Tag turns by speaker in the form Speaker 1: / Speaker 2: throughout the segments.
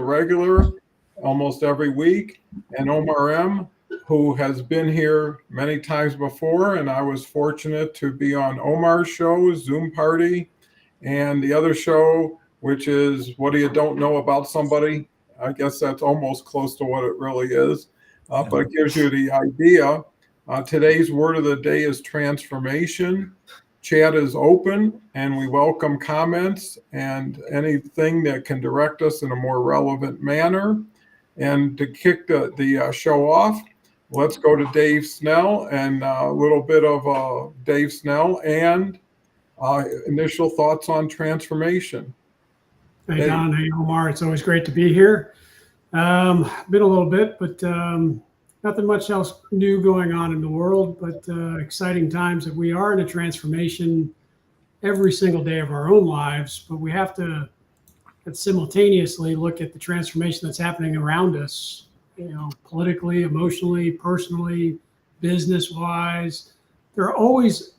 Speaker 1: regular almost every week, and Omar M., who has been here many times before, and I was fortunate to be on Omar's show, Zoom Party, and the other show, which is What Do You Don't Know About Somebody? I guess that's almost close to what it really is, but it gives you the idea. Today's word of the day is transformation. Chat is open, and we welcome comments and anything that can direct us in a more relevant manner. And to kick the show off, let's go to Dave Snell and a little bit of Dave Snell and initial thoughts on transformation.
Speaker 2: Hey, Don. Hey, Omar. It's always great to be here. Been a little bit, but nothing much else new going on in the world, but exciting times that we are in a transformation every single day of our own lives, but we have to simultaneously look at the transformation that's happening around us, politically, emotionally, personally, business-wise. There are always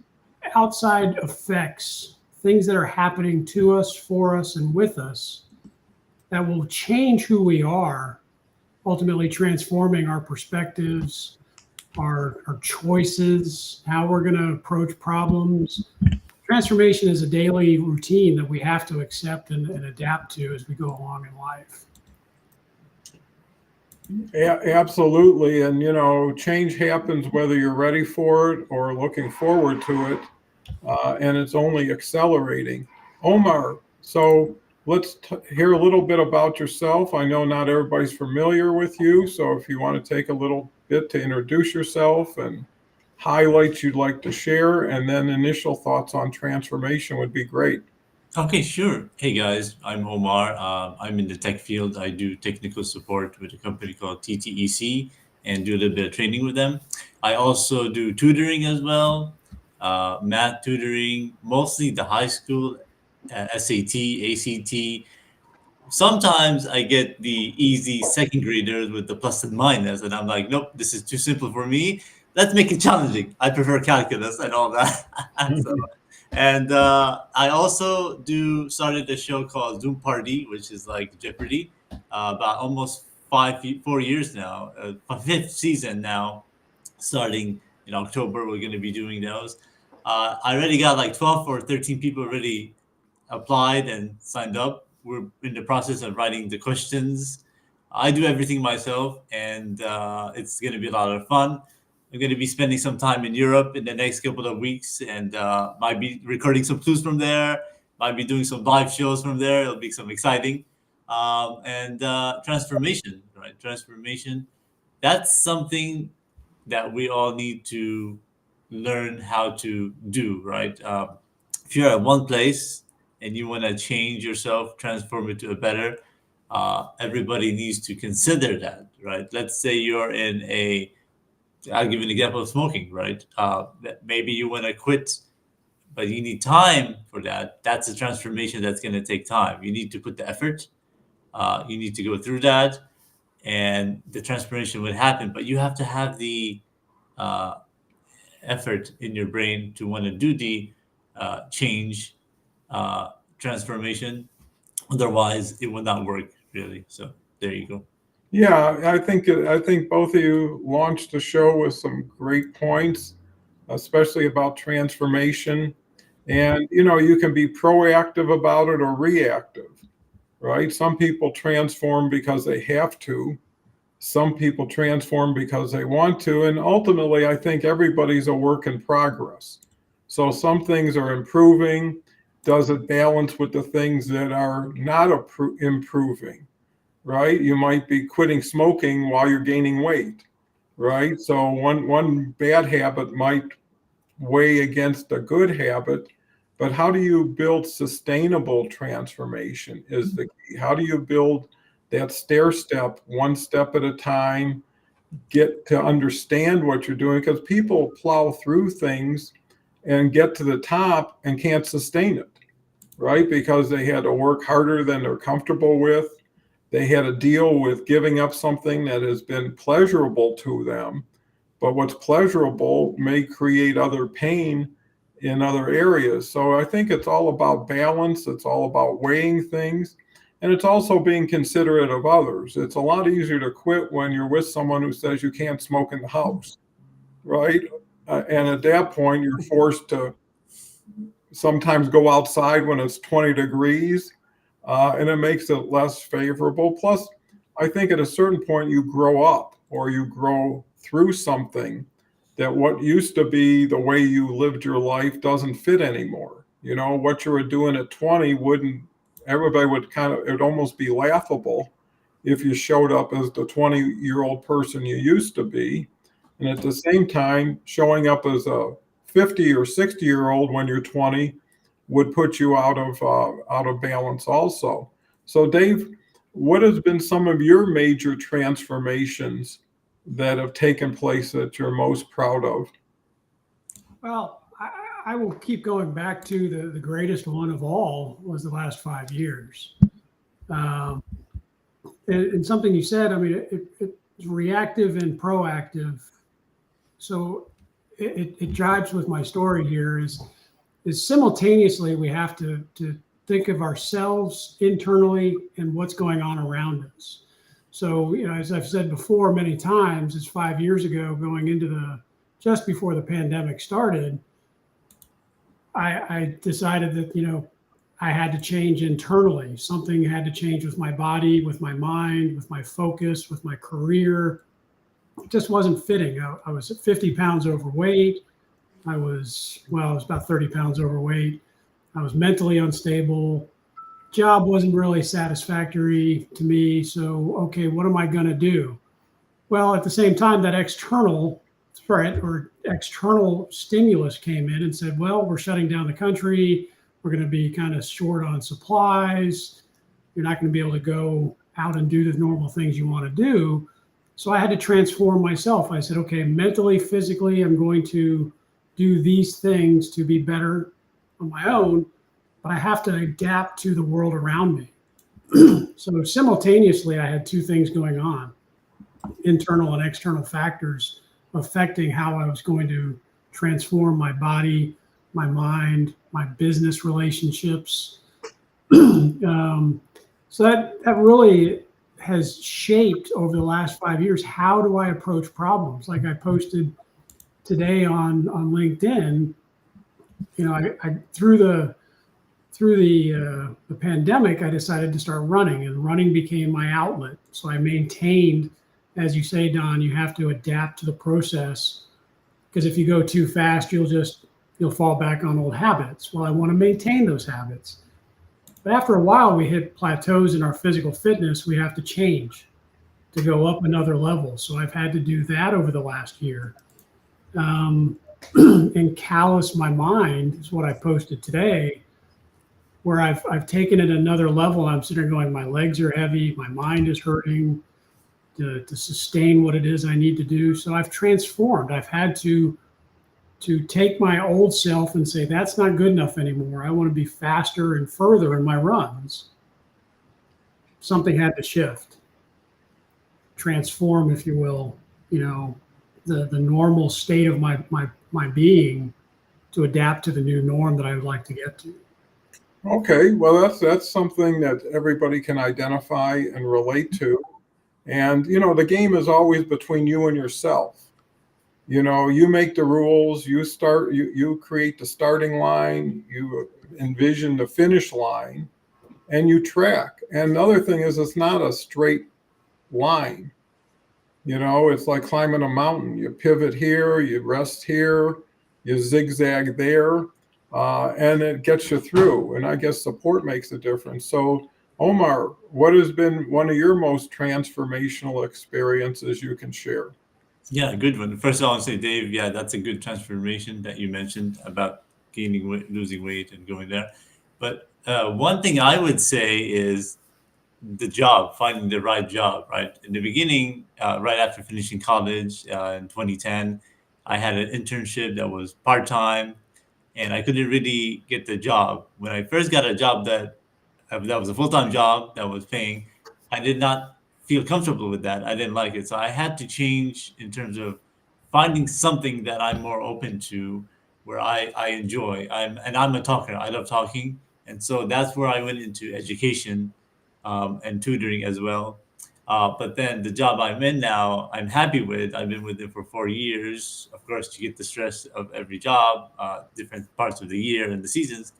Speaker 2: outside effects, things that are happening to us, for us, and with us that will change who we are, ultimately transforming our perspectives, our choices, how we're going to approach problems. Transformation is a daily routine that we have to accept and adapt to as we go along in life.
Speaker 1: Yeah, absolutely. And, change happens whether you're ready for it or looking forward to it. And it's only accelerating. Omar, so let's hear a little bit about yourself. I know not everybody's familiar with you, so if you want to take a little bit to introduce yourself and highlights you'd like to share, and then initial thoughts on transformation would be great.
Speaker 3: Okay, sure. Hey guys, I'm Omar. I'm in the tech field. I do technical support with a company called TTEC and do a little bit of training with them. I also do tutoring as well, math tutoring, mostly the high school, SAT, ACT. Sometimes I get the easy second graders with the plus and minus, and I'm like, nope, this is too simple for me. Let's make it challenging. I prefer calculus and all that. And I also started a show called Zoom Party, which is like Jeopardy, about almost 4 years now, fifth season now, starting in October. We're going to be doing those. I already got like 12 or 13 people already applied and signed up. We're in the process of writing the questions. I do everything myself, and it's going to be a lot of fun. I'm going to be spending some time in Europe in the next couple of weeks, and might be recording some clues from there, might be doing some live shows from there. It'll be some exciting. And transformation, right? Transformation. That's something that we all need to learn how to do, right? If you're at one place and you want to change yourself, transform it to a better, everybody needs to consider that, right? Let's say you're I'll give you an example of smoking, right? That maybe you want to quit, but you need time for that. That's a transformation that's going to take time. You need to put the effort. You need to go through that, and the transformation would happen. But you have to have the effort in your brain to want to do the change, transformation. Otherwise, it will not work really. So there you go.
Speaker 1: Yeah, I think both of you launched the show with some great points, especially about transformation. And you can be proactive about it or reactive, right? Some people transform because they have to. Some people transform because they want to. And ultimately, I think everybody's a work in progress. So some things are improving. Does it balance with the things that are not improving? Right? You might be quitting smoking while you're gaining weight, right? So one bad habit might weigh against a good habit, but how do you build sustainable transformation is the key. How do you build that stair step, one step at a time, get to understand what you're doing? Because people plow through things and get to the top and can't sustain it, right? Because they had to work harder than they're comfortable with. They had to deal with giving up something that has been pleasurable to them, but what's pleasurable may create other pain in other areas. So I think it's all about balance. It's all about weighing things. And it's also being considerate of others. It's a lot easier to quit when you're with someone who says you can't smoke in the house, right? And at that point, you're forced to sometimes go outside when it's 20 degrees, and it makes it less favorable. Plus, I think at a certain point, you grow up or you grow through something that what used to be the way you lived your life doesn't fit anymore. You know, what you were doing at 20 wouldn't, everybody would kind of, it'd almost be laughable if you showed up as the 20-year-old person you used to be. And at the same time, showing up as a 50 or 60-year-old when you're 20 would put you out of balance also. So Dave, what has been some of your major transformations that have taken place that you're most proud of?
Speaker 2: Well, I will keep going back to the greatest one of all was the last 5 years. Um, and something you said, I mean, it's reactive and proactive. So it jives with my story here is simultaneously we have to think of ourselves internally and what's going on around us. So, you know, as I've said before many times, it's 5 years ago going into just before the pandemic started, I decided that, you know, I had to change internally. Something had to change with my body, with my mind, with my focus, with my career. It just wasn't fitting. I was 50 pounds overweight. I was about 30 pounds overweight. I was mentally unstable. Job wasn't really satisfactory to me. So, okay, what am I going to do? Well, at the same time, that external threat or external stimulus came in and said, well, we're shutting down the country. We're going to be kind of short on supplies. You're not going to be able to go out and do the normal things you want to do. So I had to transform myself. I said, okay, mentally, physically, I'm going to do these things to be better on my own, but I have to adapt to the world around me. So simultaneously, I had two things going on, internal and external factors affecting how I was going to transform my body, my mind, my business relationships. So that really has shaped over the last 5 years, how do I approach problems? Like I posted today on LinkedIn, you know, I through the pandemic, I decided to start running, and running became my outlet. So I maintained, as you say, Don, you have to adapt to the process, because if you go too fast, you'll fall back on old habits. Well, I want to maintain those habits. But after a while, we hit plateaus in our physical fitness. We have to change to go up another level. So I've had to do that over the last year. And callous my mind is what I posted today, where I've taken it another level. I'm sitting there going, my legs are heavy, my mind is hurting to sustain what it is I need to do. So I've transformed. I've had to take my old self and say, that's not good enough anymore. I want to be faster and further in my runs. Something had to shift, transform, if you will, you know, the normal state of my being to adapt to the new norm that I would like to get to.
Speaker 1: Okay, well, that's something that everybody can identify and relate to. And, you know, the game is always between you and yourself. You know, you make the rules, you create the starting line, you envision the finish line, and you track. And the other thing is, it's not a straight line. You know, it's like climbing a mountain. You pivot here, you rest here, you zigzag there, and it gets you through. And I guess support makes a difference. So, Omar, what has been one of your most transformational experiences you can share?
Speaker 3: Yeah, good one. First of all, I want to say, Dave, yeah, that's a good transformation that you mentioned about gaining weight, losing weight, and going there. But one thing I would say is the job, finding the right job, right? In the beginning, right after finishing college in 2010, I had an internship that was part-time, and I couldn't really get the job. When I first got a job that was a full-time job that was paying, I did not feel comfortable with that. I didn't like it. So I had to change in terms of finding something that I'm more open to, where I enjoy. I'm a talker. I love talking. And so that's where I went into education. and tutoring as well. But then the job I'm in now, I'm happy with. I've been with it for 4 years. Of course, you get the stress of every job, different parts of the year and the seasons.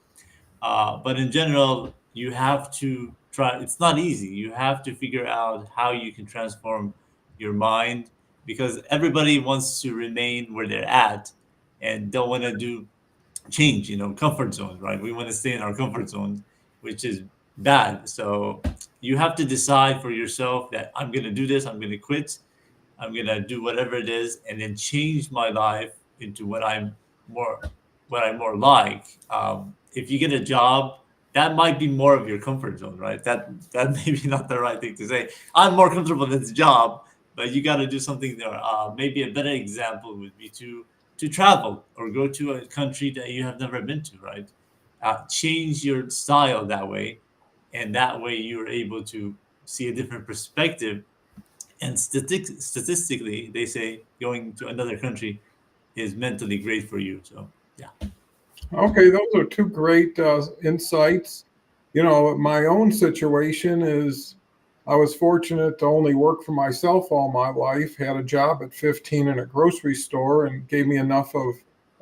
Speaker 3: But in general, you have to try. It's not easy. You have to figure out how you can transform your mind, because everybody wants to remain where they're at and don't want to do change, comfort zone, right? We want to stay in our comfort zone, which is bad. So you have to decide for yourself that I'm going to do this, I'm going to quit, I'm going to do whatever it is, and then change my life into more, what I more like. If you get a job, that might be more of your comfort zone, right? That may be not the right thing to say. I'm more comfortable in this job, but you got to do something there. Maybe a better example would be to travel or go to a country that you have never been to, right? Change your style that way, and that way you're able to see a different perspective. And statistically, they say going to another country is mentally great for you. So yeah.
Speaker 1: Okay, those are two great insights. My own situation is I was fortunate to only work for myself all my life, had a job at 15 in a grocery store, and gave me enough of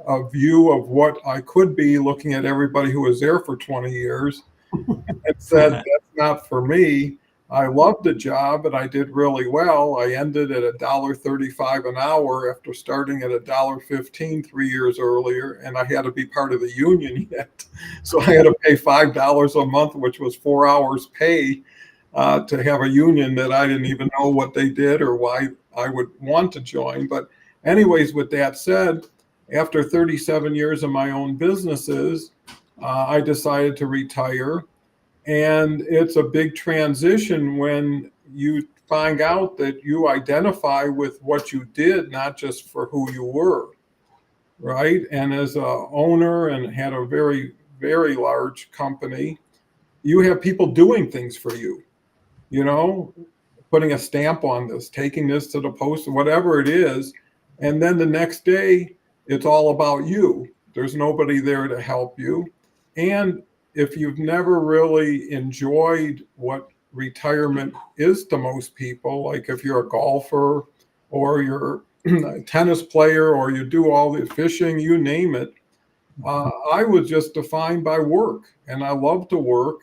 Speaker 1: a view of what I could be looking at everybody who was there for 20 years and said, that's not for me. I loved the job and I did really well. I ended at $1.35 an hour after starting at $1.15 3 years earlier, and I had to be part of the union yet. So I had to pay $5 a month, which was 4 hours pay, to have a union that I didn't even know what they did or why I would want to join. But anyways, with that said, after 37 years of my own businesses, I decided to retire. And it's a big transition when you find out that you identify with what you did, not just for who you were, right? And as a owner and had a very, very large company, you have people doing things for you, you know, putting a stamp on this, taking this to the post, whatever it is. And then the next day, it's all about you. There's nobody there to help you. And if you've never really enjoyed what retirement is to most people, like if you're a golfer or you're a tennis player or you do all the fishing, you name it, I was just defined by work. And I love to work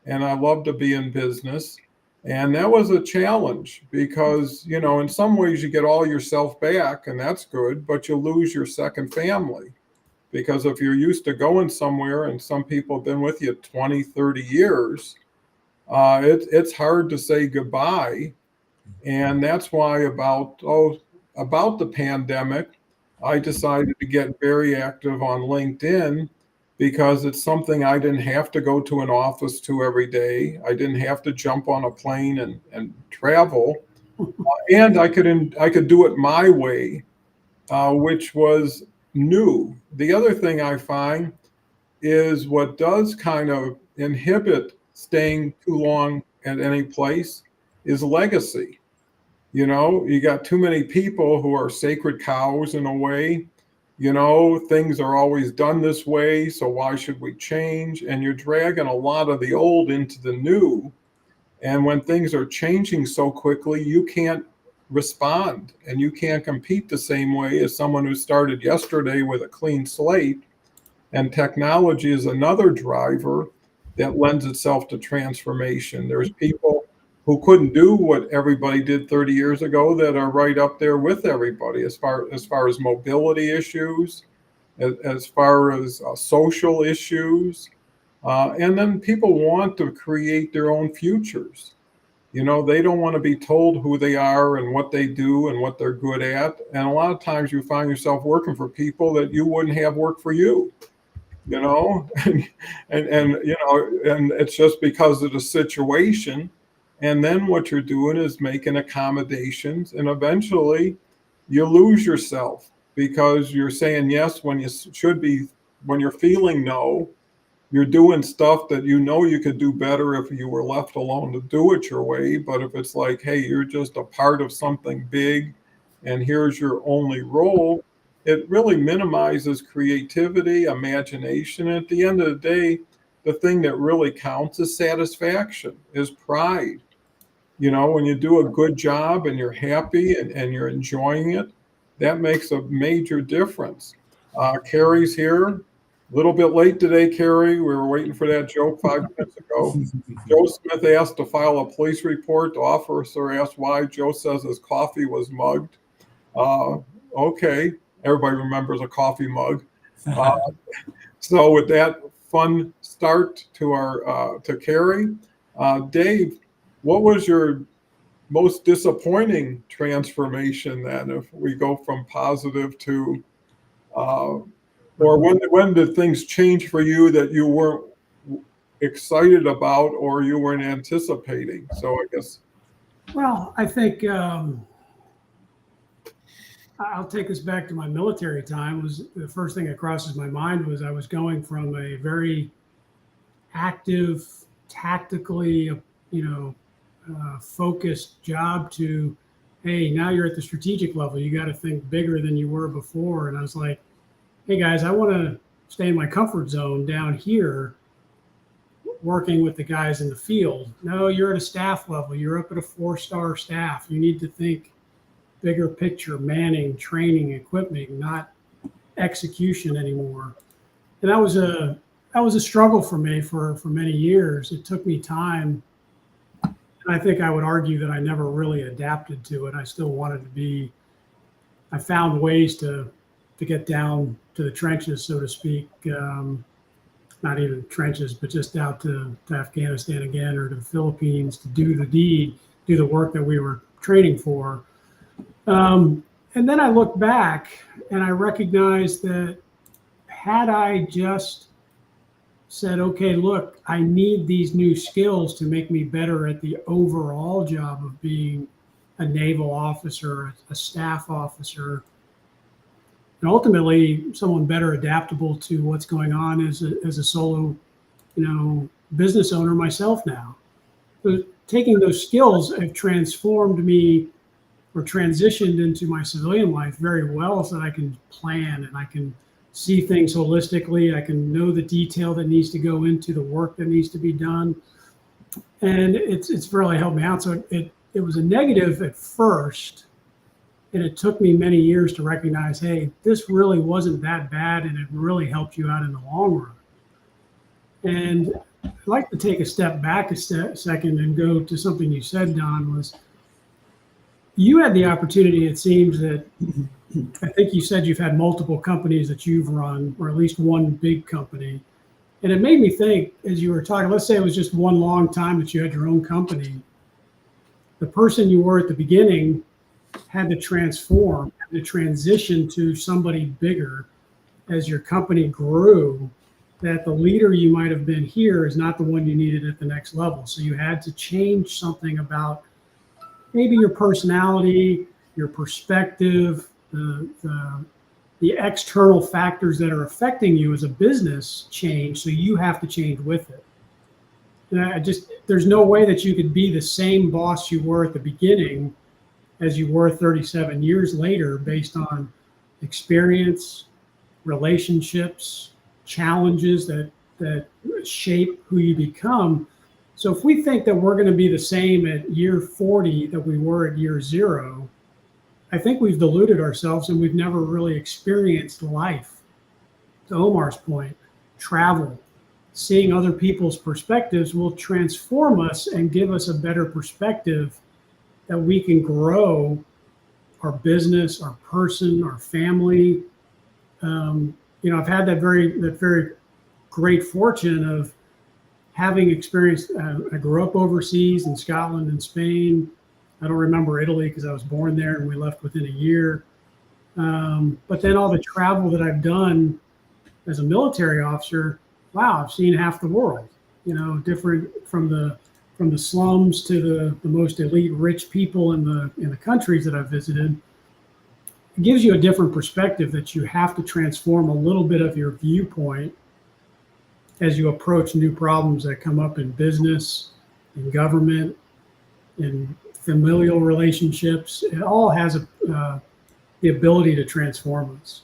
Speaker 1: and I love to be in business. And that was a challenge because, in some ways you get all yourself back and that's good, but you lose your second family. Because if you're used to going somewhere and some people have been with you 20, 30 years, it's hard to say goodbye. And that's why about the pandemic, I decided to get very active on LinkedIn because it's something I didn't have to go to an office to every day. I didn't have to jump on a plane and travel. And I could do it my way, which was new. The other thing I find is what does kind of inhibit staying too long at any place is legacy. You got too many people who are sacred cows in a way. Things are always done this way, so why should we change? And you're dragging a lot of the old into the new. And when things are changing so quickly, you can't respond and you can't compete the same way as someone who started yesterday with a clean slate. And technology is another driver that lends itself to transformation. There's people who couldn't do what everybody did 30 years ago that are right up there with everybody as far as mobility issues, as far as social issues. And then people want to create their own futures. They don't want to be told who they are and what they do and what they're good at. And a lot of times you find yourself working for people that you wouldn't have work for you, and and it's just because of the situation. And then what you're doing is making accommodations, and eventually you lose yourself because you're saying yes when you should be, when you're feeling no. You're doing stuff that you could do better if you were left alone to do it your way. But if it's like, hey, you're just a part of something big and here's your only role, it really minimizes creativity, imagination. And at the end of the day, the thing that really counts is satisfaction, is pride. You know, when you do a good job and you're happy and you're enjoying it, that makes a major difference. Carrie's here. A little bit late today, Carrie. We were waiting for that joke 5 minutes ago. Joe Smith asked to file a police report. The officer asked why. Joe says his coffee was mugged. Okay, everybody remembers a coffee mug. So with that fun start to our to Carrie, Dave, what was your most disappointing transformation then? If we go from positive to, or when did things change for you that you weren't excited about or you weren't anticipating? So I guess.
Speaker 2: Well, I think I'll take us back to my military time. Was the first thing that crosses my mind was I was going from a very active, tactically, focused job to, hey, now you're at the strategic level. You got to think bigger than you were before. And I was like, hey guys, I want to stay in my comfort zone down here, working with the guys in the field. No, you're at a staff level. You're up at a 4-star staff. You need to think bigger picture, manning, training, equipment, not execution anymore. And that was a struggle for me for many years. It took me time. And I think I would argue that I never really adapted to it. I still wanted to be, I found ways to get down to the trenches, so to speak. Not even trenches, but just out to Afghanistan again, or to the Philippines to do the deed, do the work that we were training for. And then I look back and I recognize that had I just said, okay, look, I need these new skills to make me better at the overall job of being a naval officer, a staff officer, and ultimately someone better adaptable to what's going on as a solo, business owner myself now. So taking those skills have transformed me or transitioned into my civilian life very well, so that I can plan and I can see things holistically. I can know the detail that needs to go into the work that needs to be done. And it's really helped me out. So it was a negative at first, and it took me many years to recognize, hey, this really wasn't that bad, and it really helped you out in the long run. And I'd like to take a step back a second and go to something you said, Don, was you had the opportunity, it seems that, I think you said you've had multiple companies that you've run, or at least one big company. And it made me think, as you were talking, let's say it was just one long time that you had your own company. The person you were at the beginning had to transform, had to transition to somebody bigger as your company grew, that the leader you might have been here is not the one you needed at the next level. So you had to change something about maybe your personality, your perspective, the external factors that are affecting you as a business change. So you have to change with it. And there's no way that you could be the same boss you were at the beginning as you were 37 years later, based on experience, relationships, challenges that shape who you become. So if we think that we're going to be the same at year 40 that we were at year 0, I think we've deluded ourselves and we've never really experienced life. To Omar's point, travel, seeing other people's perspectives will transform us and give us a better perspective that we can grow our business, our person, our family. I've had that very great fortune of having experienced, I grew up overseas in Scotland and Spain. I don't remember Italy because I was born there and we left within a year. But then all the travel that I've done as a military officer, wow, I've seen half the world, different from the slums to the most elite rich people in the countries that I've visited. It gives you a different perspective that you have to transform a little bit of your viewpoint as you approach new problems that come up in business, in government, in familial relationships. It all has the ability to transform us.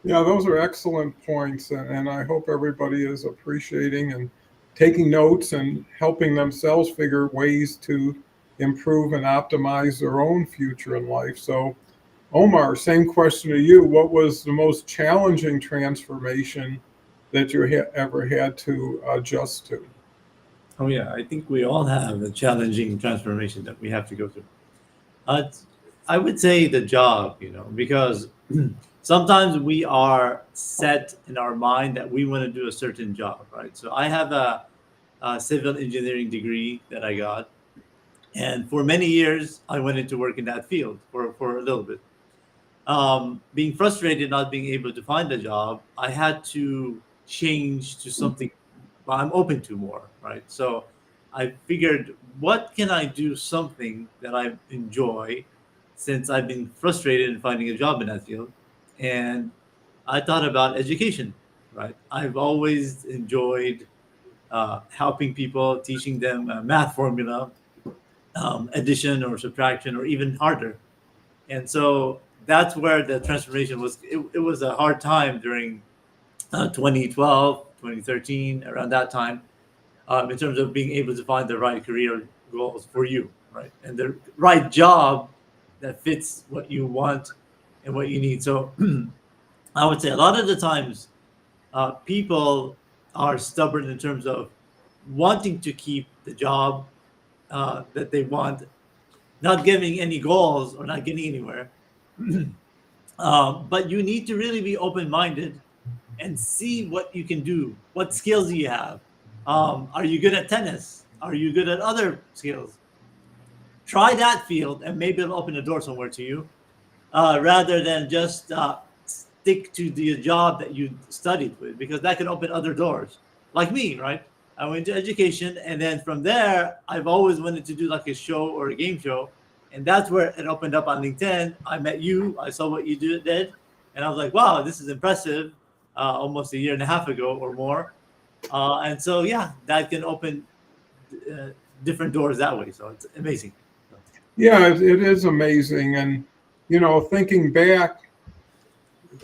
Speaker 1: Yeah, those are excellent points, and I hope everybody is appreciating and taking notes and helping themselves figure ways to improve and optimize their own future in life. So, Omar, same question to you. What was the most challenging transformation that you ever had to adjust to?
Speaker 3: Oh yeah, I think we all have a challenging transformation that we have to go through. Uh, I would say the job, because sometimes we are set in our mind that we want to do a certain job, right? So I have a civil engineering degree that I got, and for many years I went into work in that field for a little bit. Being frustrated not being able to find a job, I had to change to something I'm open to more, right? So I figured, what can I do something that I enjoy, since I've been frustrated in finding a job in that field, and I thought about education, right? I've always enjoyed helping people, teaching them a math formula, addition or subtraction, or even harder. And so that's where the transformation was. It was a hard time during 2012, around that time, in terms of being able to find the right career goals for you, right? And the right job that fits what you want and what you need. So I would say a lot of the times, people are stubborn in terms of wanting to keep the job that they want, not giving any goals or not getting anywhere. But you need to really be open minded and see what you can do. What skills do you have? Are you good at tennis? Are you good at other skills? Try that field, and maybe it'll open a door somewhere to you, rather than just stick to the job that you studied with, because that can open other doors. Like me, right? I went to education, and then from there, I've always wanted to do like a show or a game show, and that's where it opened up on LinkedIn. I met you, I saw what you did, and I was like, wow, this is impressive. Almost a year and a half ago or more, and so yeah, that can open uh, different doors that way. So it's amazing.
Speaker 1: Yeah, it is amazing. And, thinking back,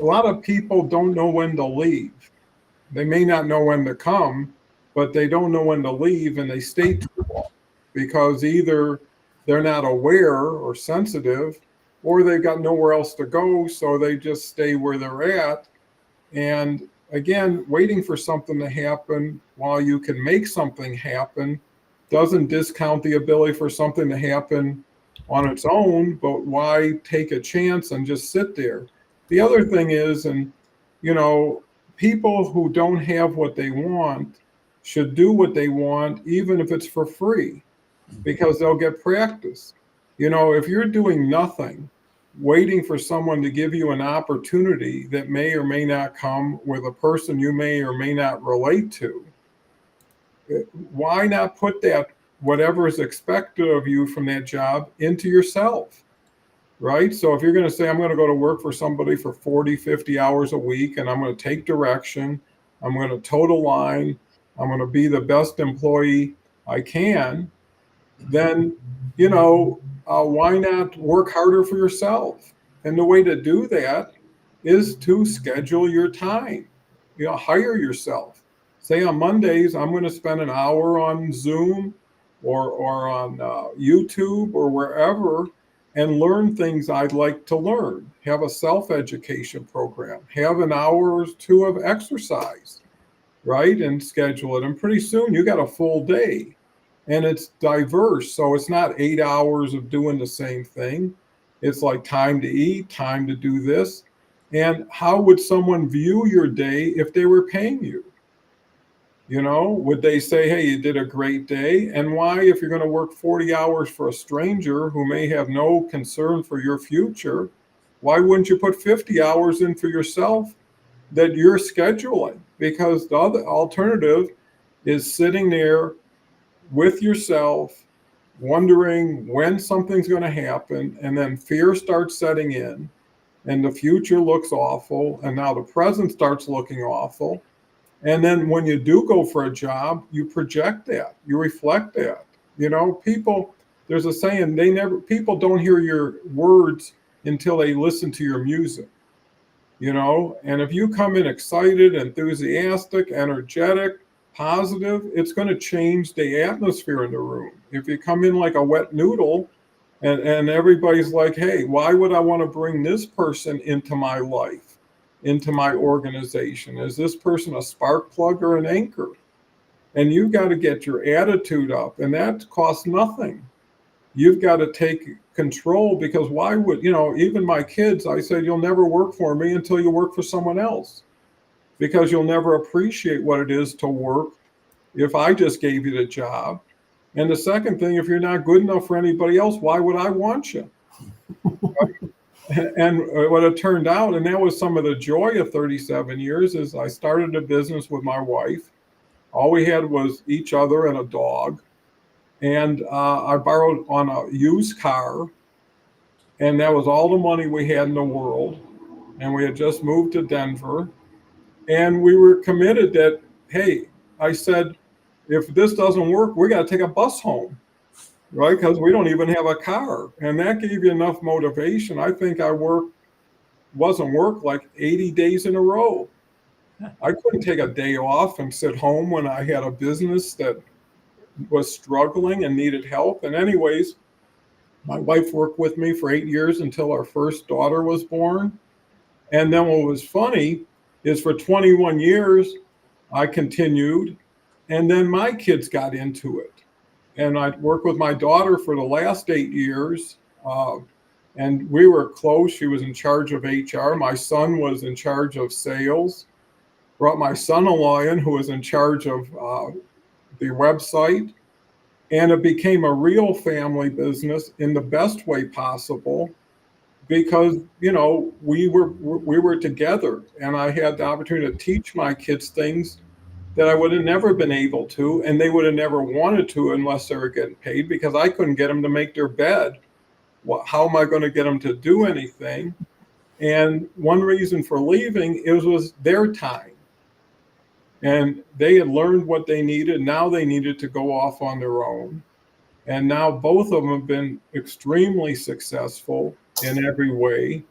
Speaker 1: a lot of people don't know when to leave. They may not know when to come, but they don't know when to leave, and they stay too long because either they're not aware or sensitive, or they've got nowhere else to go, so they just stay where they're at. And again, waiting for something to happen while you can make something happen doesn't discount the ability for something to happen on its own, but why take a chance and just sit there? The other thing is, and you know, people who don't have what they want should do what they want, even if it's for free, because they'll get practice. If you're doing nothing, waiting for someone to give you an opportunity that may or may not come with a person you may or may not relate to, why not put that, whatever is expected of you from that job, into yourself? Right? So if you're going to say, I'm going to go to work for somebody for 40, 50 hours a week, and I'm going to take direction, I'm going to toe the line, I'm going to be the best employee I can, then, why not work harder for yourself? And the way to do that is to schedule your time. Hire yourself. Say on Mondays, I'm going to spend an hour on Zoom or on YouTube or wherever and learn things I'd like to learn. Have a self education program. Have an hour or two of exercise, right? And schedule it. And pretty soon you got a full day, and it's diverse. So it's not 8 hours of doing the same thing. It's like time to eat, time to do this. And how would someone view your day if they were paying you? Would they say, hey, you did a great day? And why, if you're going to work 40 hours for a stranger who may have no concern for your future, why wouldn't you put 50 hours in for yourself that you're scheduling? Because the other alternative is sitting there with yourself, wondering when something's going to happen, and then fear starts setting in, and the future looks awful, and now the present starts looking awful. And then when you do go for a job, you project that, you reflect that. People, there's a saying, people don't hear your words until they listen to your music. And if you come in excited, enthusiastic, energetic, positive, it's going to change the atmosphere in the room. If you come in like a wet noodle and everybody's like, hey, why would I want to bring this person into my life, into my organization? Is this person a spark plug or an anchor? And you've got to get your attitude up, and that costs nothing. You've got to take control, because why would, even my kids, I said, you'll never work for me until you work for someone else, because you'll never appreciate what it is to work if I just gave you the job. And the second thing, if you're not good enough for anybody else, why would I want you? And what it turned out, and that was some of the joy of 37 years, is I started a business with my wife. All we had was each other and a dog. And I borrowed on a used car, and that was all the money we had in the world. And we had just moved to Denver, and we were committed that, hey, I said, if this doesn't work, we got to take a bus home, right? Because we don't even have a car. And that gave you enough motivation. I think I wasn't work like 80 days in a row. I couldn't take a day off and sit home when I had a business that was struggling and needed help. And anyways, my wife worked with me for 8 years until our first daughter was born. And then what was funny is for 21 years, I continued. And then my kids got into it. And I worked with my daughter for the last 8 years. And we were close. She was in charge of HR. My son was in charge of sales. Brought my son-in-law in, who was in charge of the website. And it became a real family business in the best way possible, because, we were together, and I had the opportunity to teach my kids things that I would have never been able to, and they would have never wanted to unless they were getting paid, because I couldn't get them to make their bed. How am I going to get them to do anything? And one reason for leaving was their time. And they had learned what they needed. Now they needed to go off on their own. And now both of them have been extremely successful in every way,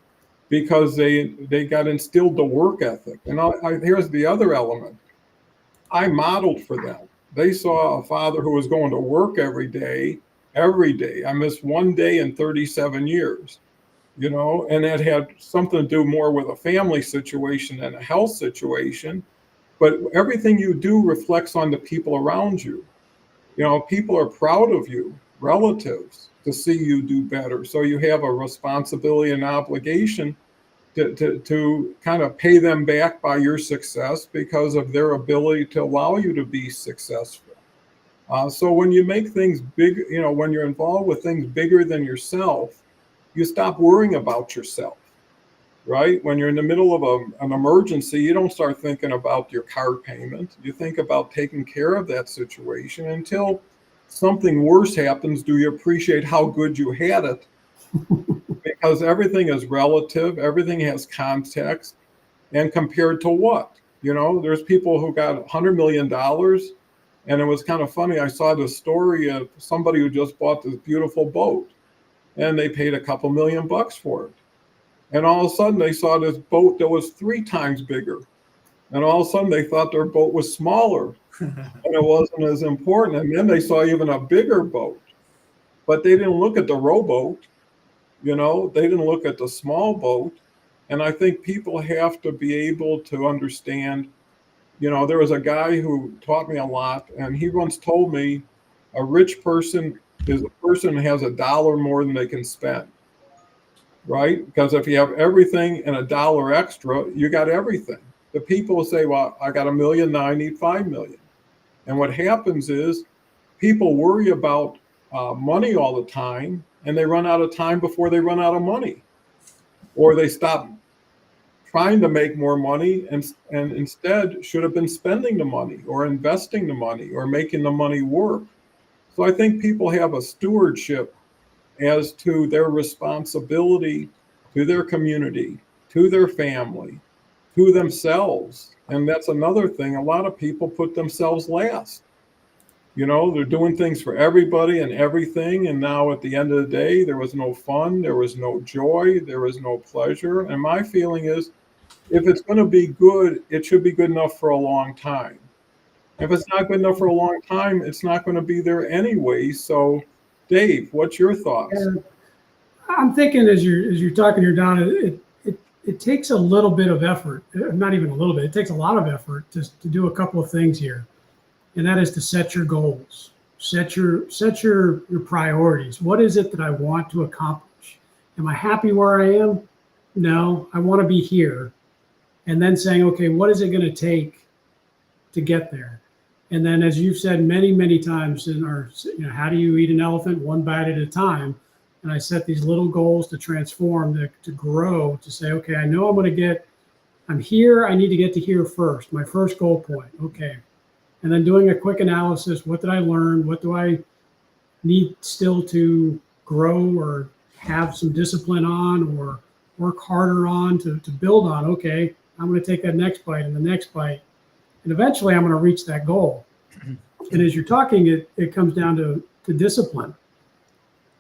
Speaker 1: because they got instilled the work ethic. And here's the other element. I modeled for them. They saw a father who was going to work every day. I missed one day in 37 years, and that had something to do more with a family situation than a health situation. But everything you do reflects on the people around you. People are proud of you, relatives, to see you do better. So you have a responsibility and obligation to kind of pay them back by your success, because of their ability to allow you to be successful. So when you make things big, when you're involved with things bigger than yourself, you stop worrying about yourself. Right? When you're in the middle of an emergency, you don't start thinking about your car payment. You think about taking care of that situation until something worse happens. Do you appreciate how good you had it? Because everything is relative. Everything has context. And compared to what? There's people who got $100 million. And it was kind of funny. I saw the story of somebody who just bought this beautiful boat, and they paid a couple $1,000,000 for it. And all of a sudden they saw this boat that was 3 times bigger. And all of a sudden they thought their boat was smaller and it wasn't as important. And then they saw even a bigger boat, but they didn't look at the rowboat. They didn't look at the small boat. And I think people have to be able to understand, there was a guy who taught me a lot, and he once told me a rich person is a person who has $1 more than they can spend. Right? Because if you have everything and $1 extra, you got everything. The people say, well, I got $1 million, now I need 5 million. And what happens is people worry about money all the time, and they run out of time before they run out of money. Or they stop trying to make more money and instead should have been spending the money or investing the money or making the money work. So I think people have a stewardship as to their responsibility to their community, to their family, to themselves. And that's another thing. A lot of people put themselves last. They're doing things for everybody and everything. And now at the end of the day, there was no fun, there was no joy, there was no pleasure. And my feeling is if it's going to be good, it should be good enough for a long time. If it's not good enough for a long time, it's not going to be there anyway. So, Dave, what's your thoughts?
Speaker 2: And I'm thinking as you're talking here, Don, it takes a little bit of effort, not even a little bit. It takes a lot of effort to do a couple of things here, and that is to set your goals, set your priorities. What is it that I want to accomplish? Am I happy where I am? No, I want to be here. And then saying, okay, what is it going to take to get there? And then, as you've said many, many times in our, how do you eat an elephant? One bite at a time. And I set these little goals to transform, to grow, to say, okay, I know I'm here. I need to get to here first. My first goal point. Okay. And then doing a quick analysis. What did I learn? What do I need still to grow or have some discipline on or work harder on to build on? Okay, I'm going to take that next bite and the next bite. And eventually I'm going to reach that goal. And as you're talking, it comes down to discipline.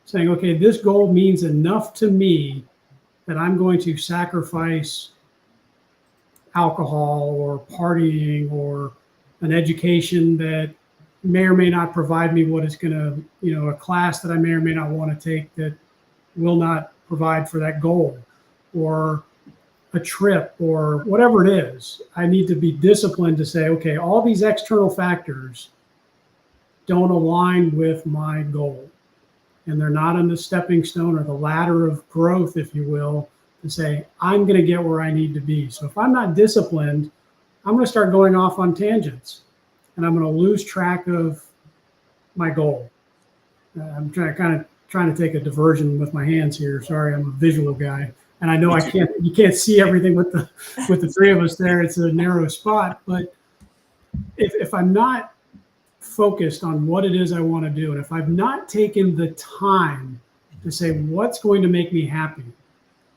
Speaker 2: Saying, okay, this goal means enough to me that I'm going to sacrifice alcohol or partying or an education that may or may not provide me what is going to, a class that I may or may not want to take that will not provide for that goal, or a trip, or whatever it is. I need to be disciplined to say, okay, all these external factors don't align with my goal. And they're not on the stepping stone or the ladder of growth, if you will, to say, I'm going to get where I need to be. So if I'm not disciplined, I'm going to start going off on tangents and I'm going to lose track of my goal. I'm trying to take a diversion with my hands here. Sorry, I'm a visual guy. And I know you can't see everything with the three of us there. It's a narrow spot. But if I'm not focused on what it is I want to do, and if I've not taken the time to say, what's going to make me happy?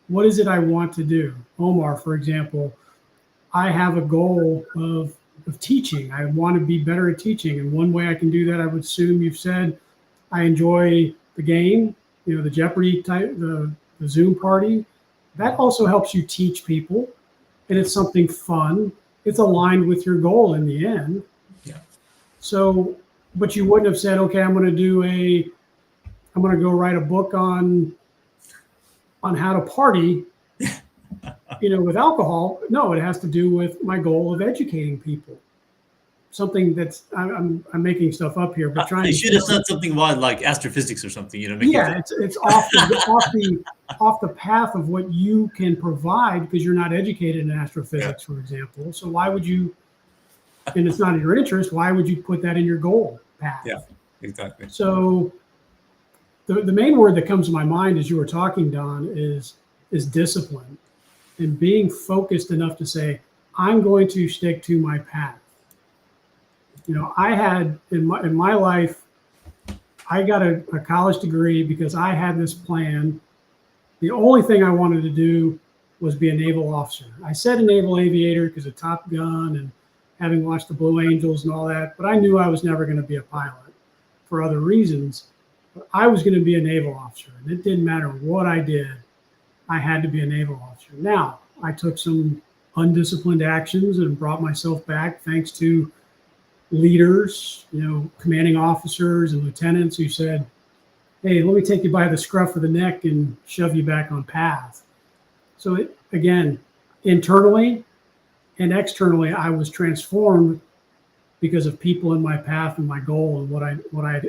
Speaker 2: What is it I want to do? Omar, for example, I have a goal of teaching. I want to be better at teaching. And one way I can do that, I would assume you've said, I enjoy the game, the Jeopardy type, the Zoom party. That also helps you teach people, and it's something fun. It's aligned with your goal in the end.
Speaker 3: Yeah.
Speaker 2: So, but you wouldn't have said, okay, I'm going to go write a book on how to party, with alcohol. No, it has to do with my goal of educating people. Something that's I'm making stuff up here, but trying.
Speaker 3: You should have said something wild like astrophysics or something.
Speaker 2: It's off the path of what you can provide because you're not educated in astrophysics, for example. So why would you? And it's not in your interest. Why would you put that in your goal path?
Speaker 3: Yeah, exactly.
Speaker 2: So the main word that comes to my mind as you were talking, Don, is discipline, and being focused enough to say, I'm going to stick to my path. I had in my life, I got a college degree because I had this plan. The only thing I wanted to do was be a naval officer. I said a naval aviator because of Top Gun and having watched the Blue Angels and all that, but I knew I was never going to be a pilot for other reasons. But I was going to be a naval officer, and it didn't matter what I did. I had to be a naval officer. Now, I took some undisciplined actions and brought myself back thanks to leaders, commanding officers and lieutenants who said, hey, let me take you by the scruff of the neck and shove you back on path. So again, internally and externally, I was transformed because of people in my path and my goal and what I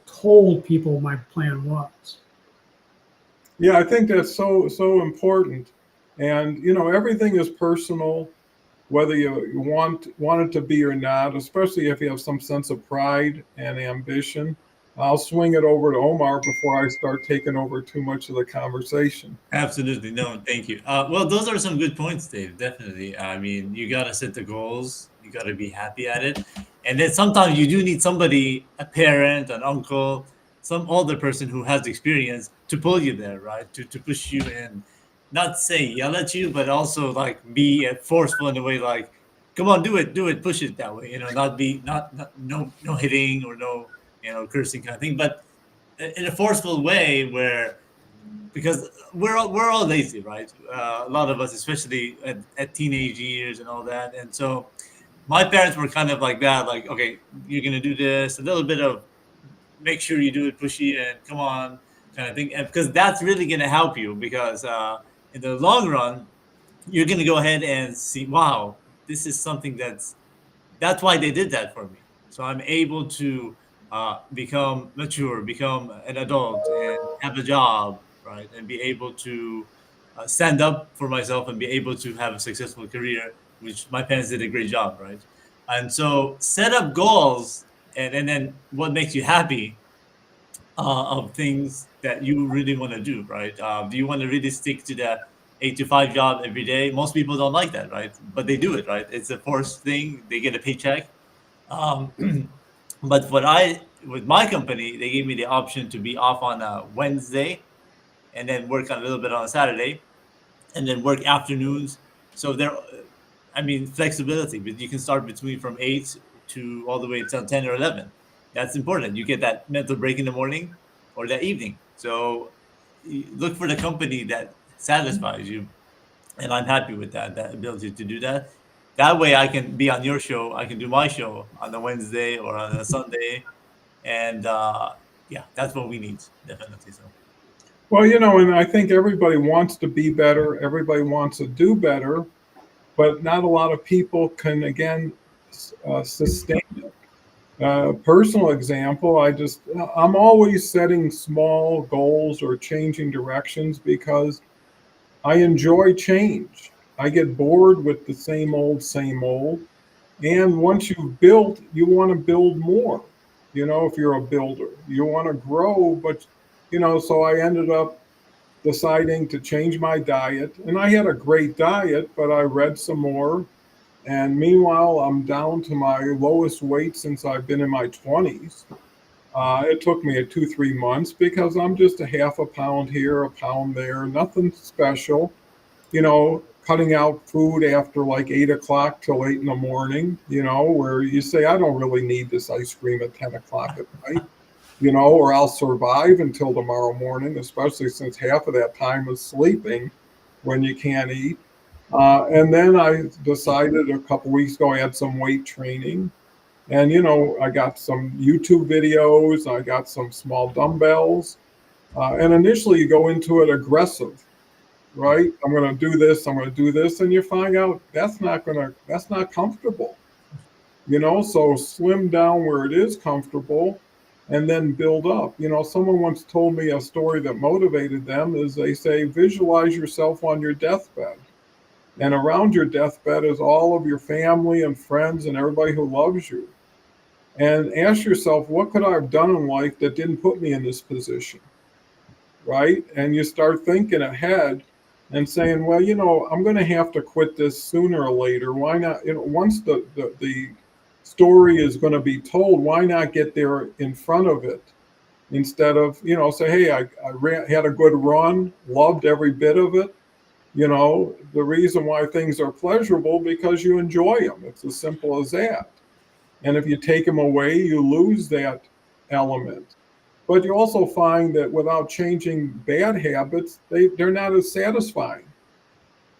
Speaker 2: told people my plan was.
Speaker 1: Yeah, I think that's so important. And, everything is personal, whether you want it to be or not, especially if you have some sense of pride and ambition. I'll swing it over to Omar before I start taking over too much of the conversation.
Speaker 3: Absolutely. No, thank you. Well, those are some good points, Dave. Definitely. I mean, you got to set the goals. You got to be happy at it. And then sometimes you do need somebody, a parent, an uncle, some older person who has experience to pull you there, right? To push you in. Not say yell at you, but also like be forceful in a way like, come on, do it, push it that way. No hitting or no, cursing kind of thing, but in a forceful way where because we're all lazy, right? A lot of us, especially at teenage years and all that. And so my parents were kind of like that, like, okay, you're gonna do this, a little bit of make sure you do it pushy and come on kind of thing, and because that's really gonna help you, because in the long run, you're gonna go ahead and see, wow, this is something that's why they did that for me. So I'm able to become mature, become an adult, and have a job, right? And be able to stand up for myself and be able to have a successful career, which my parents did a great job, right? And so set up goals, and then what makes you happy of things that you really want to do, right? Do you want to really stick to the 8 to 5 job every day? Most people don't like that, right? But they do it, right? It's a forced thing. They get a paycheck. Um, but with my company, they gave me the option to be off on a Wednesday and then work a little bit on a Saturday and then work afternoons. So I mean, flexibility, but you can start between from 8 to all the way until 10 or 11. That's important. You get that mental break in the morning or that evening. So you look for the company that satisfies you. And I'm happy with that ability to do that. That way I can be on your show. I can do my show on a Wednesday or on a Sunday. And yeah, that's what we need, definitely. So.
Speaker 1: Well, and I think everybody wants to be better. Everybody wants to do better, but not a lot of people can, again, sustain it. Personal example, I'm always setting small goals or changing directions because I enjoy change. I get bored with the same old, same old. And once you've built, you want to build more. If you're a builder, you want to grow, but, so I ended up deciding to change my diet. And I had a great diet, but I read some more. And meanwhile, I'm down to my lowest weight since I've been in my 20s. It took me 2, 3 months because I'm just a half a pound here, a pound there, nothing special. Cutting out food after like 8 o'clock till 8 in the morning, where you say, I don't really need this ice cream at 10 o'clock at night, or I'll survive until tomorrow morning, especially since half of that time is sleeping when you can't eat. And then I decided a couple weeks ago I had some weight training. And, I got some YouTube videos, I got some small dumbbells. And initially you go into it aggressive, right? I'm going to do this, I'm going to do this. And you find out that's not comfortable, so slim down where it is comfortable and then build up. Someone once told me a story that motivated them is they say, visualize yourself on your deathbed. And around your deathbed is all of your family and friends and everybody who loves you. And ask yourself, what could I have done in life that didn't put me in this position? Right? And you start thinking ahead and saying, well, I'm going to have to quit this sooner or later. Why not? Once the story is going to be told, why not get there in front of it instead of, say, hey, had a good run, loved every bit of it. The reason why things are pleasurable because you enjoy them. It's as simple as that. And if you take them away, you lose that element. But you also find that without changing bad habits, they're not as satisfying.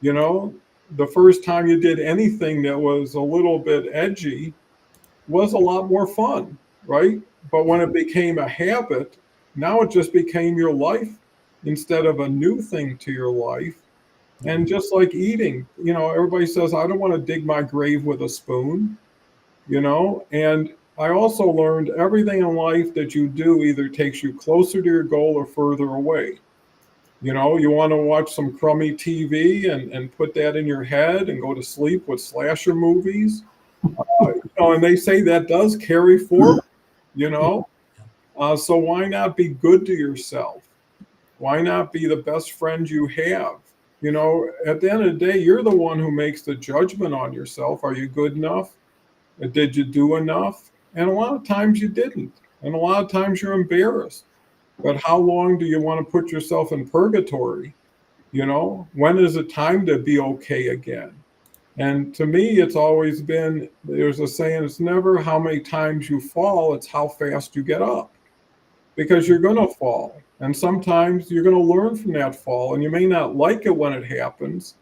Speaker 1: You know, the first time you did anything that was a little bit edgy was a lot more fun, right? But when it became a habit, now it just became your life instead of a new thing to your life. And just like eating, everybody says, I don't want to dig my grave with a spoon, and I also learned everything in life that you do either takes you closer to your goal or further away. You want to watch some crummy TV and put that in your head and go to sleep with slasher movies. And they say that does carry forward, you know. So why not be good to yourself? Why not be the best friend you have? At the end of the day, you're the one who makes the judgment on yourself. Are you good enough? Did you do enough? And a lot of times you didn't. And a lot of times you're embarrassed. But how long do you want to put yourself in purgatory? When is it time to be okay again? And to me, it's always been, there's a saying, it's never how many times you fall, it's how fast you get up. because you're going to fall. And sometimes you're going to learn from that fall. And you may not like it when it happens,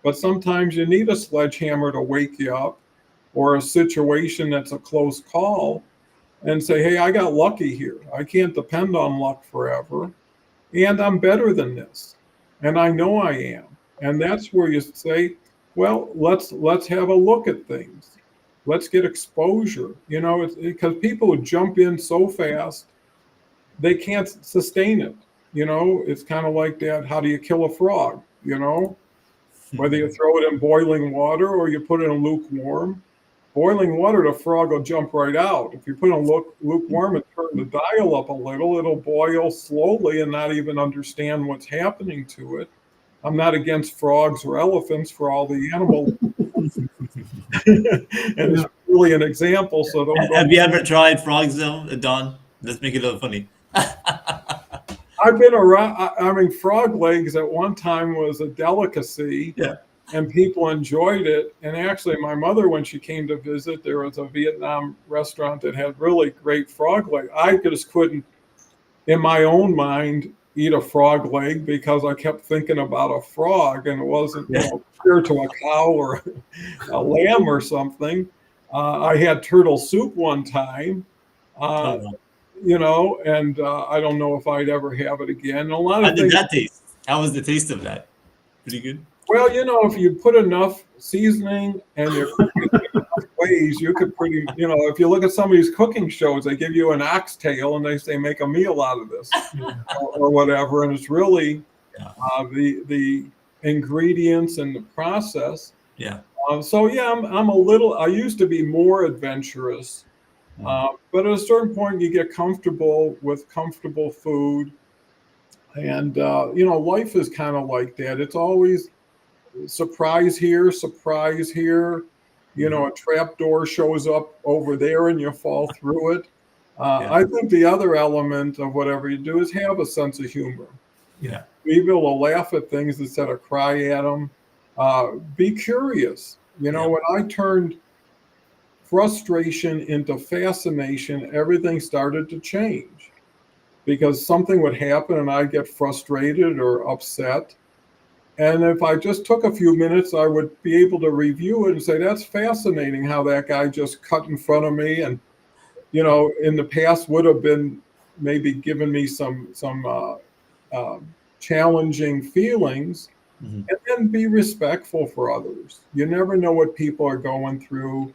Speaker 1: but sometimes you need a sledgehammer to wake you up, or a situation that's a close call, and say, hey, I got lucky here. I can't depend on luck forever. And I'm better than this. And I know I am. And that's where you say, well, let's have a look at things. Let's get exposure. You know, it's because people jump in so fast, they can't sustain it. You know, it's kind of like that. How do you kill a frog? You know, whether you throw it in boiling water or you put it in lukewarm. Boiling water, the frog will jump right out. If you put it in lukewarm and turn the dial up a little, it'll boil slowly and not even understand what's happening to it. I'm not against frogs or elephants, for all the animals. And it's really an example, so don't.
Speaker 3: Have you ever tried frogs though, Don? Let's make it a little funny.
Speaker 1: I've been around. I mean, frog legs at one time was a delicacy.
Speaker 3: Yeah.
Speaker 1: And people enjoyed it. And actually, my mother, when she came to visit, there was a Vietnam restaurant that had really great frog leg. I just couldn't, in my own mind, eat a frog leg because I kept thinking about a frog, and it wasn't, you know, compared to a cow or a lamb or something. I had turtle soup one time, you know, and I don't know if I'd ever have it again. A lot
Speaker 3: How
Speaker 1: of
Speaker 3: did
Speaker 1: things.
Speaker 3: that taste? How was the taste of that? Pretty good.
Speaker 1: Well, you know, if you put enough seasoning and you're cooking it enough ways, you could pretty, you know, if you look at some of these cooking shows, they give you an oxtail and they say make a meal out of this or whatever, and it's really the ingredients and the process.
Speaker 3: Yeah.
Speaker 1: So yeah, I'm a little. I used to be more adventurous, but at a certain point, you get comfortable with comfortable food, and you know, life is kind of like that. It's always surprise here, surprise here. You know, a trap door shows up over there and you fall through it. I think the other element of whatever you do is have a sense of humor.
Speaker 3: Yeah.
Speaker 1: Be able to laugh at things instead of cry at them. Be curious. You know, when I turned frustration into fascination, everything started to change, because something would happen and I'd get frustrated or upset. And if I just took a few minutes, I would be able to review it and say, that's fascinating how that guy just cut in front of me. And, you know, in the past would have been maybe given me some challenging feelings. And then be respectful for others. You never know what people are going through,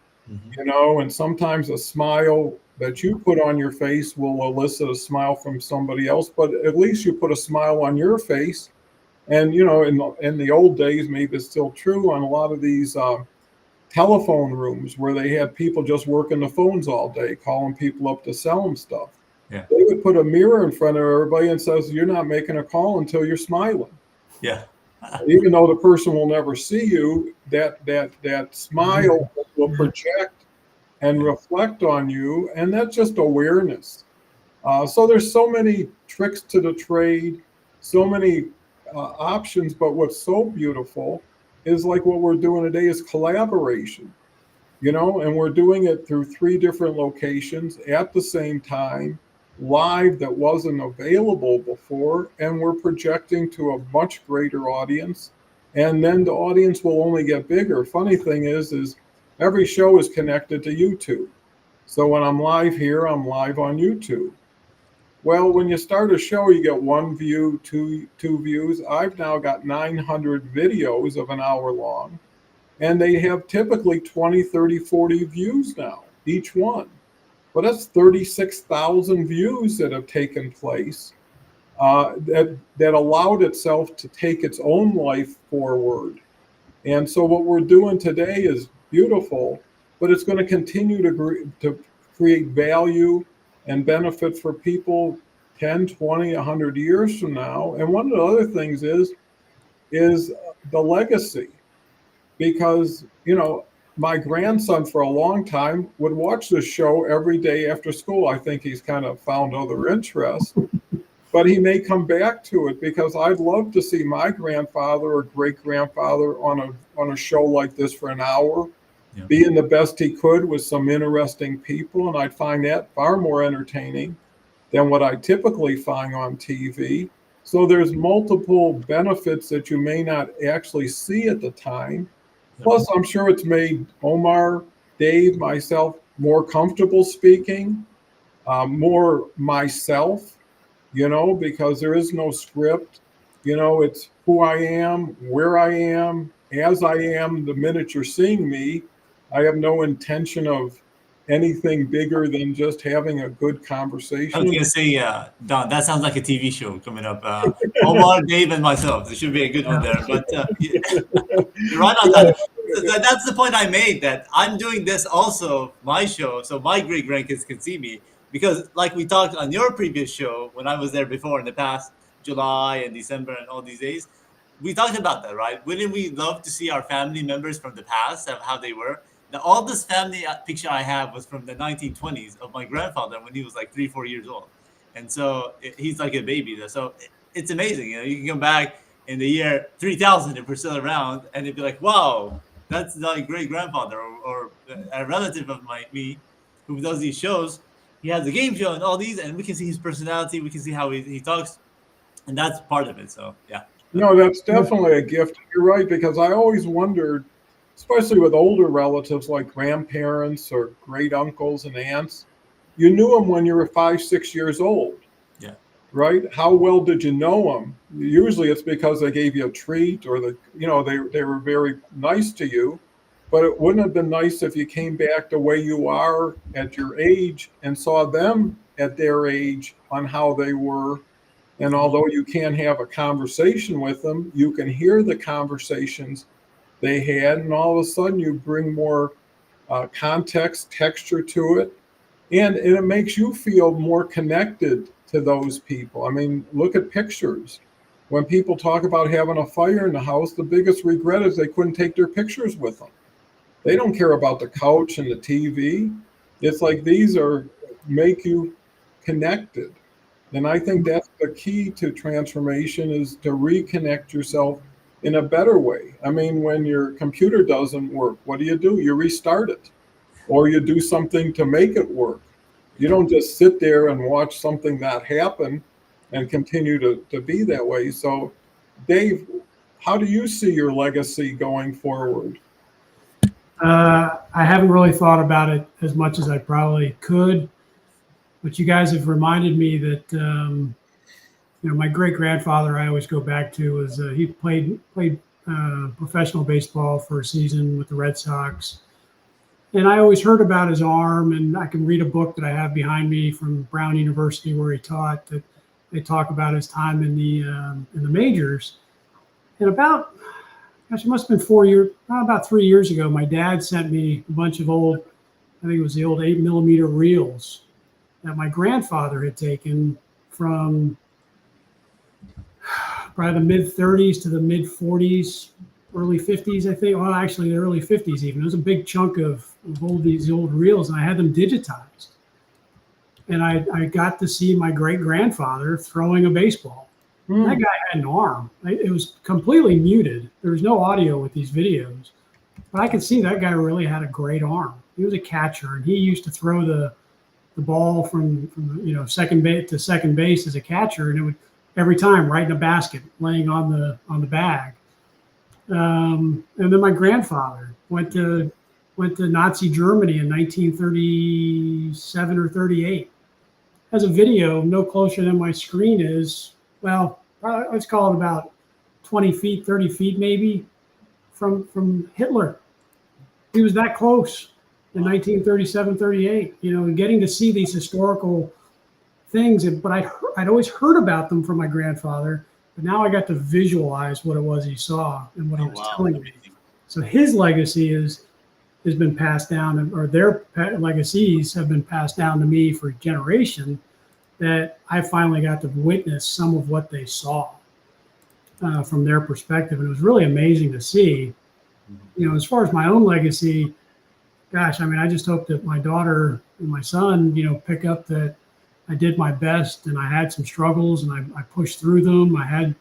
Speaker 1: you know, and sometimes a smile that you put on your face will elicit a smile from somebody else, but at least you put a smile on your face. And, you know, in the old days, maybe it's still true on a lot of these telephone rooms where they had people just working the phones all day, calling people up to sell them stuff.
Speaker 3: Yeah.
Speaker 1: They would put a mirror in front of everybody and says, you're not making a call until you're smiling.
Speaker 3: Yeah.
Speaker 1: Even though the person will never see you, that smile will project and reflect on you, and that's just awareness. So there's so many tricks to the trade, so many options, but what's so beautiful is like what we're doing today is collaboration, you know, and we're doing it through 3 different locations at the same time, live, that wasn't available before, and we're projecting to a much greater audience, and then the audience will only get bigger. Funny thing is every show is connected to YouTube. So when I'm live here, I'm live on YouTube. Well, when you start a show, you get 1 view, two views. I've now got 900 videos of an hour long, and they have typically 20, 30, 40 views now, each one. But that's 36,000 views that have taken place, that allowed itself to take its own life forward. And so what we're doing today is beautiful, but it's going to continue to create value and benefit for people 10, 20, 100 years from now. And one of the other things is the legacy, because, you know, my grandson for a long time would watch this show every day after school. I think he's kind of found other interests, but he may come back to it, because I'd love to see my grandfather or great grandfather on a show like this for an hour, being the best he could with some interesting people. And I'd find that far more entertaining than what I typically find on TV. So there's multiple benefits that you may not actually see at the time. Plus, I'm sure it's made Omar, Dave, myself more comfortable speaking, more myself, because there is no script. It's who I am, where I am, as I am the minute you're seeing me. I have no intention of anything bigger than just having a good
Speaker 3: I
Speaker 1: conversation.
Speaker 3: was gonna say, Don, that sounds like a TV show coming up. Omar, Dave, and myself. There should be a good one there. But you're right on that. That's the point I made. That I'm doing this also, my show, so my great grandkids can see me. Because, like we talked on your previous show, when I was there before in the past, July and December and all these days, we talked about that, right? Wouldn't we love to see our family members from the past of how they were? Now, all this family picture I have was from the 1920s of my grandfather when he was like 3, 4 years old, and so he's like a baby. So it's amazing. You can come back in the year 3000 if we're still around, and it'd be like, wow, that's my great grandfather or a relative of me who does these shows. He has a game show and all these, and we can see his personality. We can see how he talks, and that's part of it. So yeah.
Speaker 1: No, that's definitely a gift. You're right, because I always wondered, especially with older relatives like grandparents or great uncles and aunts, you knew them when you were 5, 6 years old.
Speaker 3: Yeah.
Speaker 1: Right? How well did you know them? Usually it's because they gave you a treat or they were very nice to you. But it wouldn't have been nice if you came back the way you are at your age and saw them at their age on how they were. And although you can't have a conversation with them, you can hear the conversations they had, and all of a sudden you bring more context, texture to it, and it makes you feel more connected to those people. I mean, look at pictures. When people talk about having a fire in the house, the biggest regret is they couldn't take their pictures with them. They don't care about the couch and the TV. It's like these make you connected. And I think that's the key to transformation, is to reconnect yourself in a better way. I mean, when your computer doesn't work, what do? You restart it, or you do something to make it work. You don't just sit there and watch something not happen and continue to be that way. So, Dave, how do you see your legacy going forward?
Speaker 2: I haven't really thought about it as much as I probably could, but you guys have reminded me that my great grandfather I always go back to was he played professional baseball for a season with the Red Sox, and I always heard about his arm. And I can read a book that I have behind me from Brown University where he taught, that they talk about his time in the majors. And it must have been about 3 years ago, my dad sent me a bunch of old, I think it was the old 8mm reels that my grandfather had taken from probably the mid 30s to the mid 40s, early 50s, I think. Well, actually, the early 50s even. It was a big chunk of these old reels, and I had them digitized. And I got to see my great grandfather throwing a baseball. That guy had an arm. It was completely muted. There was no audio with these videos, but I could see that guy really had a great arm. He was a catcher, and he used to throw the ball from second base to second base as a catcher, and it would every time right in a basket, laying on the bag. And then my grandfather went to Nazi Germany in 1937 or 38. Has a video no closer than my screen is. Well, let's call it about 20 feet, 30 feet maybe from Hitler. He was that close in 1937, 38, getting to see these historical things. But I'd always heard about them from my grandfather, but now I got to visualize what it was he saw and what he was telling me. So his legacy has been passed down, or their legacies have been passed down to me for a generation, that I finally got to witness some of what they saw from their perspective. And it was really amazing to see. As far as my own legacy, gosh, I mean, I just hope that my daughter and my son, pick up that I did my best, and I had some struggles, and I pushed through them. I had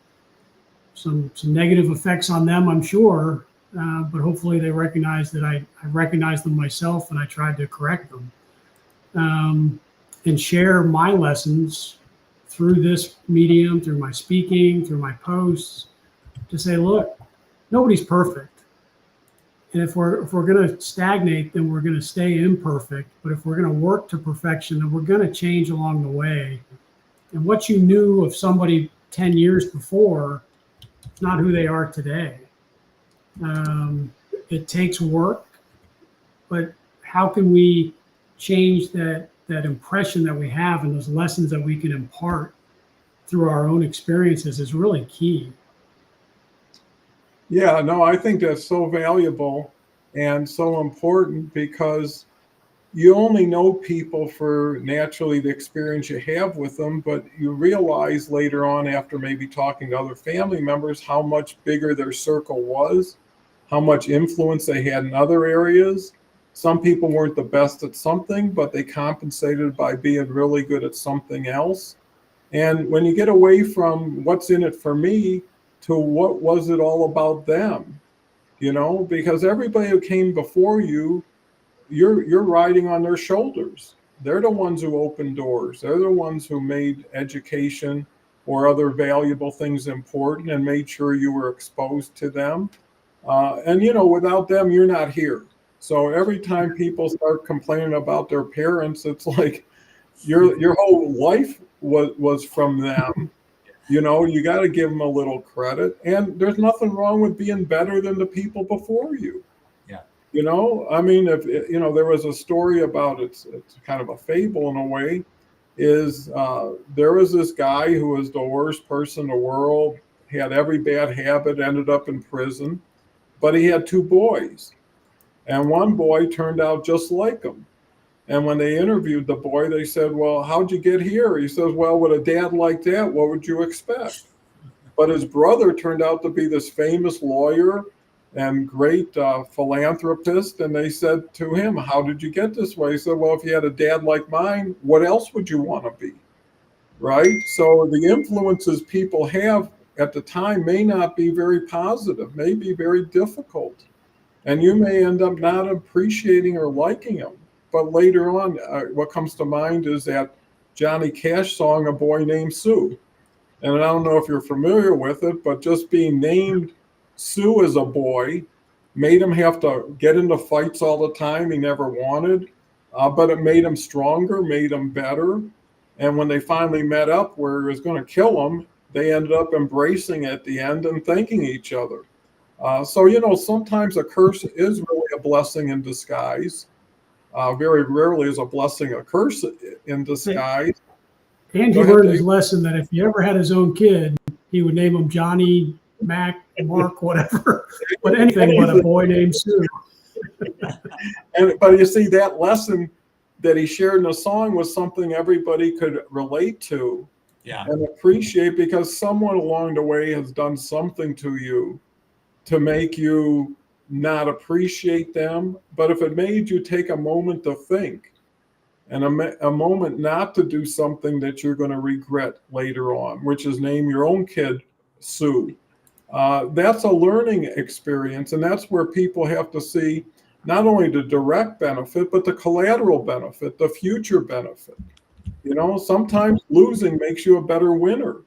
Speaker 2: some negative effects on them, I'm sure, but hopefully they recognize that I recognized them myself, and I tried to correct them. and share my lessons through this medium, through my speaking, through my posts, to say, look, nobody's perfect. And if we're going to stagnate, then we're going to stay imperfect. But if we're going to work to perfection, then we're going to change along the way. And what you knew of somebody 10 years before is not who they are today. It takes work, but how can we change that impression that we have and those lessons that we can impart through our own experiences is really key.
Speaker 1: Yeah, no, I think that's so valuable and so important, because you only know people for naturally the experience you have with them, but you realize later on, after maybe talking to other family members, how much bigger their circle was, how much influence they had in other areas. Some people weren't the best at something, but they compensated by being really good at something else. And when you get away from what's in it for me to what was it all about them, because everybody who came before you, you're riding on their shoulders. They're the ones who opened doors. They're the ones who made education or other valuable things important and made sure you were exposed to them. And without them, you're not here. So every time people start complaining about their parents, it's like your whole life was from them. You got to give them a little credit. And there's nothing wrong with being better than the people before you. I mean, if there was a story about it's kind of a fable in a way, is there was this guy who was the worst person in the world, had every bad habit, ended up in prison, but he had two boys, and one boy turned out just like him. And when they interviewed the boy, they said, "Well, how'd you get here?" He says, "Well, with a dad like that, what would you expect?" But his brother turned out to be this famous lawyer and great philanthropist. And they said to him, "How did you get this way?" He said, "Well, if you had a dad like mine, what else would you want to be?" Right? So the influences people have at the time may not be very positive, may be very difficult. And you may end up not appreciating or liking them. But later on, what comes to mind is that Johnny Cash song, "A Boy Named Sue." And I don't know if you're familiar with it, but just being named Sue as a boy made him have to get into fights all the time he never wanted, but it made him stronger, made him better. And when they finally met up where he was going to kill him, they ended up embracing at the end and thanking each other. So sometimes a curse is really a blessing in disguise. Very rarely is a blessing a curse in disguise.
Speaker 2: And he learned his lesson that if he ever had his own kid, he would name him Johnny, Mac, Mark, whatever, but anything but a boy named Sue.
Speaker 1: But you see, that lesson that he shared in the song was something everybody could relate to and appreciate, because someone along the way has done something to you to make you not appreciate them. But if it made you take a moment to think and a moment not to do something that you're going to regret later on, which is name your own kid Sue, that's a learning experience. And that's where people have to see not only the direct benefit, but the collateral benefit, the future benefit. Sometimes losing makes you a better winner.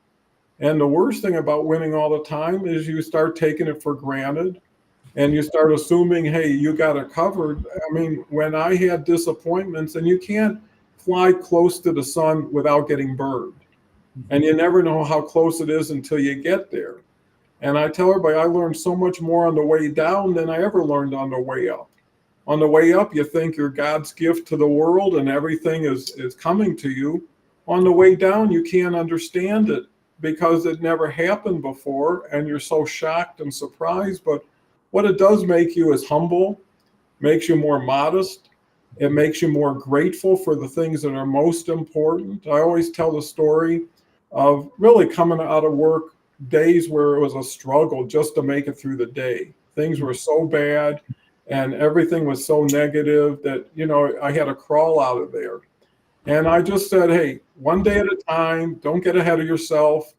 Speaker 1: And the worst thing about winning all the time is you start taking it for granted and you start assuming, hey, you got it covered. I mean, when I had disappointments, and you can't fly close to the sun without getting burned. And you never know how close it is until you get there. And I tell everybody, I learned so much more on the way down than I ever learned on the way up. On the way up, you think you're God's gift to the world and everything is coming to you. On the way down, you can't understand it because it never happened before, and you're so shocked and surprised. But what it does make you is humble, makes you more modest. It makes you more grateful for the things that are most important. I always tell the story of really coming out of work days where it was a struggle just to make it through the day. Things were so bad and everything was so negative that, I had to crawl out of there. And I just said, hey, one day at a time, don't get ahead of yourself,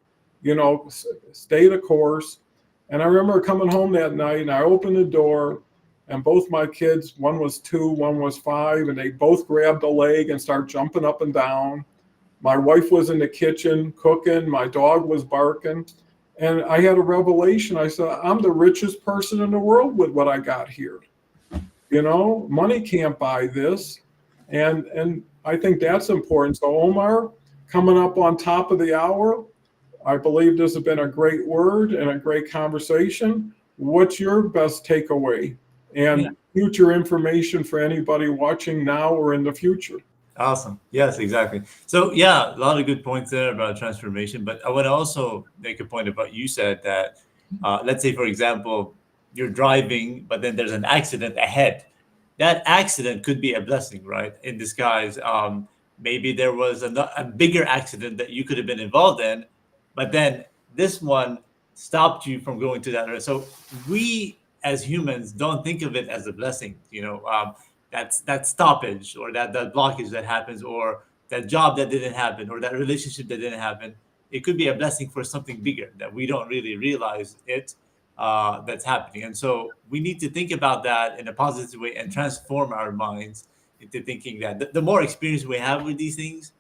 Speaker 1: stay the course. And I remember coming home that night and I opened the door and both my kids, one was 2, one was 5, and they both grabbed a leg and started jumping up and down. My wife was in the kitchen cooking. My dog was barking. And I had a revelation. I said, I'm the richest person in the world with what I got here. You know, money can't buy this. And I think that's important. So Omar, coming up on top of the hour, I believe this has been a great word and a great conversation. What's your best takeaway and future information for anybody watching now or in the future?
Speaker 3: Awesome. Yes, exactly. So yeah, a lot of good points there about transformation. But I want to also make a point about you said that, let's say, for example, you're driving, but then there's an accident ahead. That accident could be a blessing, right? In disguise. Maybe there was a bigger accident that you could have been involved in, but then this one stopped you from going to that. So we as humans don't think of it as a blessing, that's that stoppage or that blockage that happens or that job that didn't happen or that relationship that didn't happen. It could be a blessing for something bigger that we don't really realize it that's happening. And so we need to think about that in a positive way and transform our minds into thinking that the more experience we have with these things,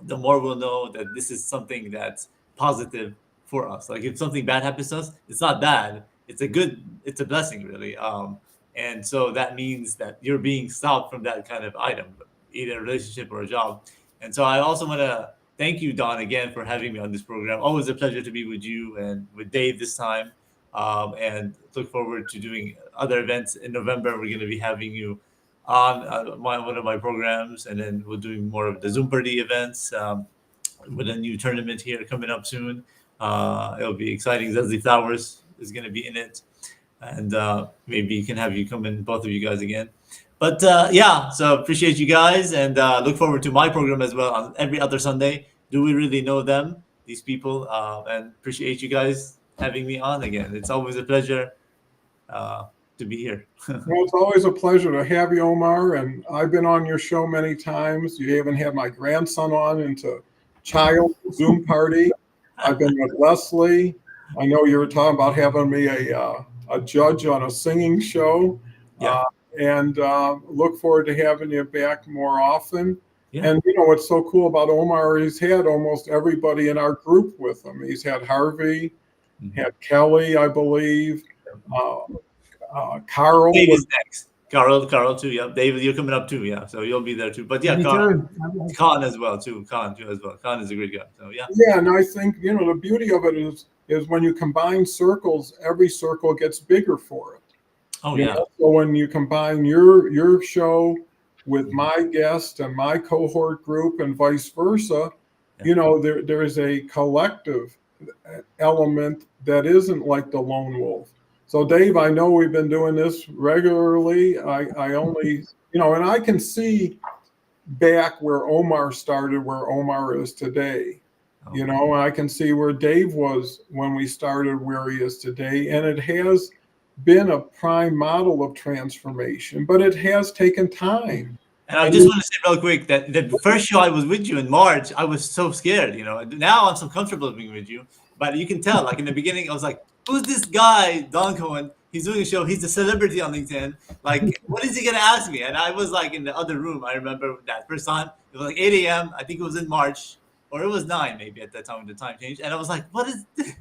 Speaker 3: the more we'll know that this is something that's positive for us. Like if something bad happens to us, it's not bad. It's a blessing really. And so that means that you're being stopped from that kind of item, either a relationship or a job. And so I also want to thank you, Don, again for having me on this program. Always a pleasure to be with you and with Dave this time. And look forward to doing other events in November. We're going to be having you on one of my programs, and then we're doing more of the Zoom party events with a new tournament here coming up soon. It'll be exciting. Leslie Flowers is going to be in it, and maybe you can have you come in, both of you guys again. But yeah, so appreciate you guys, and look forward to my program as well on every other Sunday. Do we really know them, these people? And appreciate you guys having me on again. It's always a pleasure to be here.
Speaker 1: Well, it's always a pleasure to have you, Omar. And I've been on your show many times. You even had my grandson on into child Zoom party. I've been with Leslie. I know you were talking about having me a judge on a singing show.
Speaker 3: Yeah.
Speaker 1: And look forward to having you back more often.
Speaker 3: Yeah.
Speaker 1: And you know what's so cool about Omar? He's had almost everybody in our group with him. He's had Harvey, had Kelly, I believe. Carl.
Speaker 3: Dave is next. Carl too. Yeah. David, you're coming up too. Yeah. So you'll be there too. But yeah, Carl, Khan as well too. Khan too as well. Khan is a great guy. So yeah.
Speaker 1: Yeah, and I think the beauty of it is when you combine circles, every circle gets bigger for it.
Speaker 3: Oh yeah.
Speaker 1: So when you combine your show with my guest and my cohort group and vice versa, there is a collective element that isn't like the lone wolf. So Dave, I know we've been doing this regularly. I only, and I can see back where Omar started, where Omar is today. And I can see where Dave was when we started, where he is today. And it has been a prime model of transformation, but it has taken time.
Speaker 3: And I just want to say real quick that the first show I was with you in March, I was so scared, Now I'm so comfortable being with you. But you can tell, like in the beginning, I was like, who's this guy, Don Cohen? He's doing a show. He's a celebrity on LinkedIn. Like, what is he going to ask me? And I was like in the other room. I remember that first time. It was like 8 a.m. I think it was in March. Or it was 9 maybe at that time when the time changed. And I was like, what is this?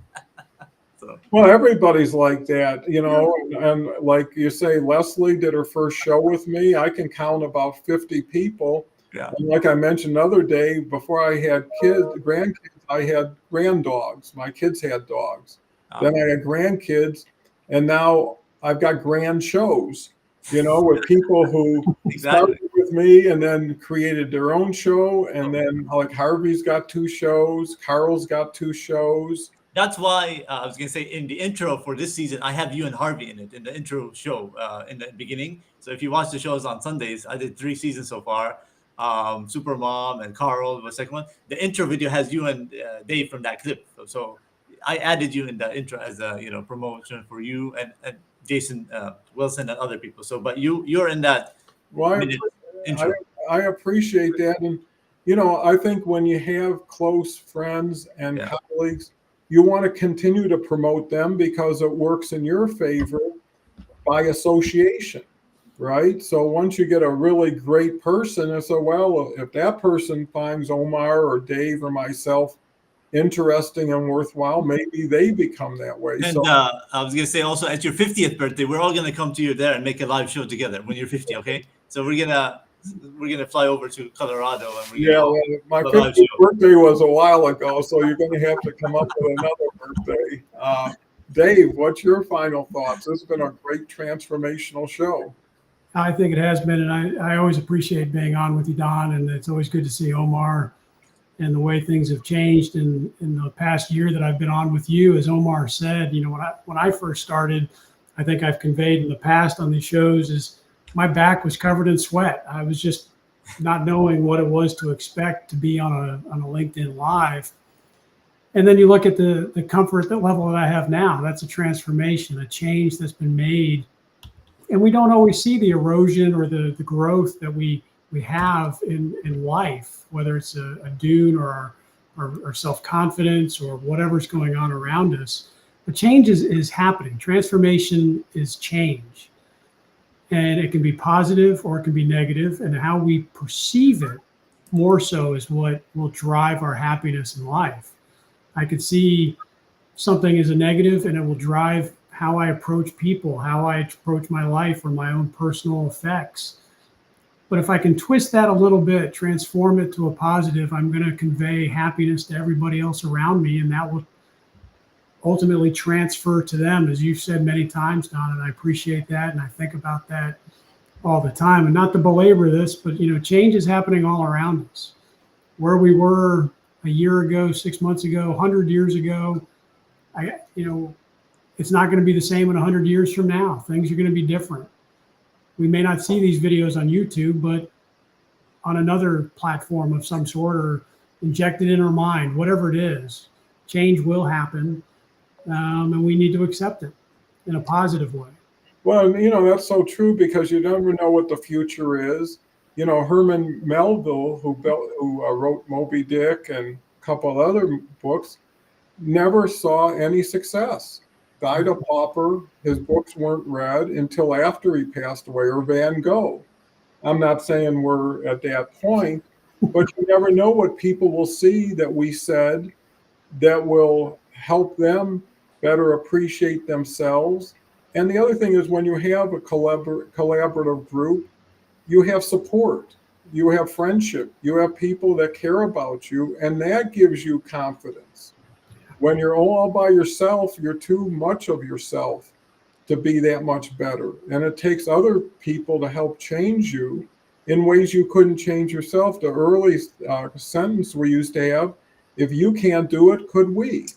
Speaker 1: Well, everybody's like that, and like you say, Leslie did her first show with me. I can count about 50 people.
Speaker 3: Yeah.
Speaker 1: And like I mentioned the other day, before I had grandkids, I had granddogs. My kids had dogs. Then I had grandkids, and now I've got grand shows, with people who started with me and then created their own show. And then like Harvey's got 2 shows, Carl's got 2 shows.
Speaker 3: That's why I was going to say in the intro for this season, I have you and Harvey in it, in the intro show in the beginning. So if you watch the shows on Sundays, I did 3 seasons so far. Super Mom and Carl was the second one. The intro video has you and Dave from that clip. So I added you in the intro as a promotion for you and Jason Wilson and other people. So, but you're in that intro.
Speaker 1: I appreciate that, and I think when you have close friends and colleagues, you want to continue to promote them because it works in your favor. by association, right? So once you get a really great person, and so, well, if that person finds Omar or Dave or myself interesting and worthwhile, maybe they become that way.
Speaker 3: And
Speaker 1: So
Speaker 3: I was gonna say also at your 50th birthday, we're all gonna come to you there and make a live show together when you're 50. Okay, so we're gonna fly over to Colorado and we're
Speaker 1: yeah,
Speaker 3: gonna
Speaker 1: well, my
Speaker 3: have a live
Speaker 1: 50th
Speaker 3: show.
Speaker 1: birthday was a while ago, so you're going to have to come up with another birthday. Dave, what's your final thoughts? This has been a great transformational show.
Speaker 2: I think it has been, and I always appreciate being on with you, Don, and it's always good to see Omar and the way things have changed in the past year that I've been on with you. As Omar said, when I first started, I think I've conveyed in the past on these shows is my back was covered in sweat. I was just not knowing what it was to expect to be on a LinkedIn Live. And then you look at the comfort level that I have now. That's a transformation, a change that's been made. And we don't always see the erosion or the growth that we have in life, whether it's a dune or our self-confidence or whatever's going on around us. But change is happening. Transformation is change. And it can be positive or it can be negative. And how we perceive it more so is what will drive our happiness in life. I could see something as a negative and it will drive how I approach people, how I approach my life or my own personal effects. But if I can twist that a little bit, transform it to a positive, I'm going to convey happiness to everybody else around me. And that will ultimately transfer to them, as you've said many times, Don, and I appreciate that. And I think about that all the time. And not to belabor this, but change is happening all around us. Where we were a year ago, 6 months ago, 100 years ago, it's not going to be the same in 100 years from now. Things are going to be different. We may not see these videos on YouTube, but on another platform of some sort or injected in our mind, whatever it is, change will happen. And we need to accept it in a positive way.
Speaker 1: Well, that's so true because you never know what the future is. Herman Melville, who wrote Moby Dick and a couple of other books, never saw any success. Died a pauper. His books weren't read until after he passed away, or Van Gogh. I'm not saying we're at that point, but you never know what people will see that we said that will help them better appreciate themselves. And the other thing is when you have a collaborative group, you have support, you have friendship, you have people that care about you, and that gives you confidence. When you're all by yourself, you're too much of yourself to be that much better. And it takes other people to help change you in ways you couldn't change yourself. The early sentence we used to have, if you can't do it, could we?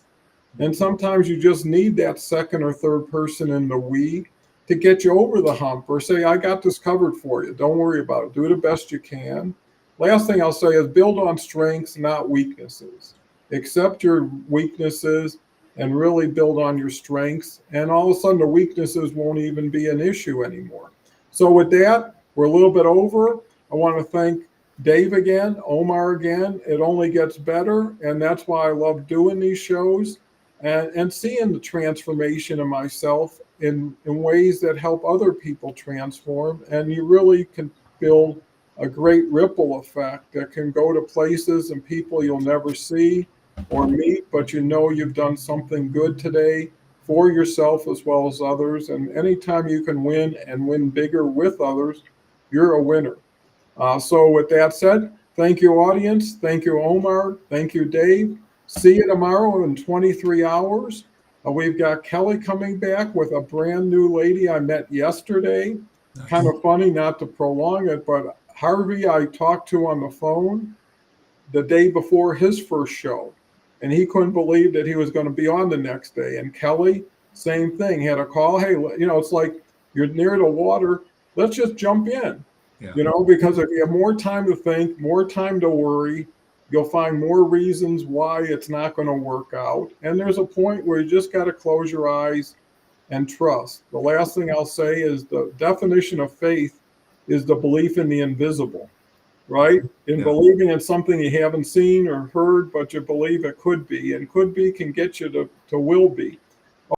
Speaker 1: And sometimes you just need that second or third person in the we to get you over the hump or say, I got this covered for you. Don't worry about it. Do the best you can. Last thing I'll say is build on strengths, not weaknesses. Accept your weaknesses and really build on your strengths. And all of a sudden the weaknesses won't even be an issue anymore. So with that, we're a little bit over. I want to thank Dave again, Omar again. It only gets better. And that's why I love doing these shows and seeing the transformation of myself in ways that help other people transform. And you really can build a great ripple effect that can go to places and people you'll never see or meet, but you've done something good today for yourself as well as others. And anytime you can win and win bigger with others, you're a winner. So with that said, thank you, audience. Thank you, Omar. Thank you, Dave. See you tomorrow in 23 hours. We've got Kelly coming back with a brand new lady I met yesterday. Kind of funny, not to prolong it, but Harvey I talked to on the phone the day before his first show, and he couldn't believe that he was going to be on the next day. And Kelly, same thing, had a call. Hey, it's like you're near the water. Let's just jump in, because if you have more time to think, more time to worry, you'll find more reasons why it's not going to work out. And there's a point where you just got to close your eyes and trust. The last thing I'll say is the definition of faith is the belief in the invisible, right? In believing in something you haven't seen or heard, but you believe it could be, and could be can get you to will be.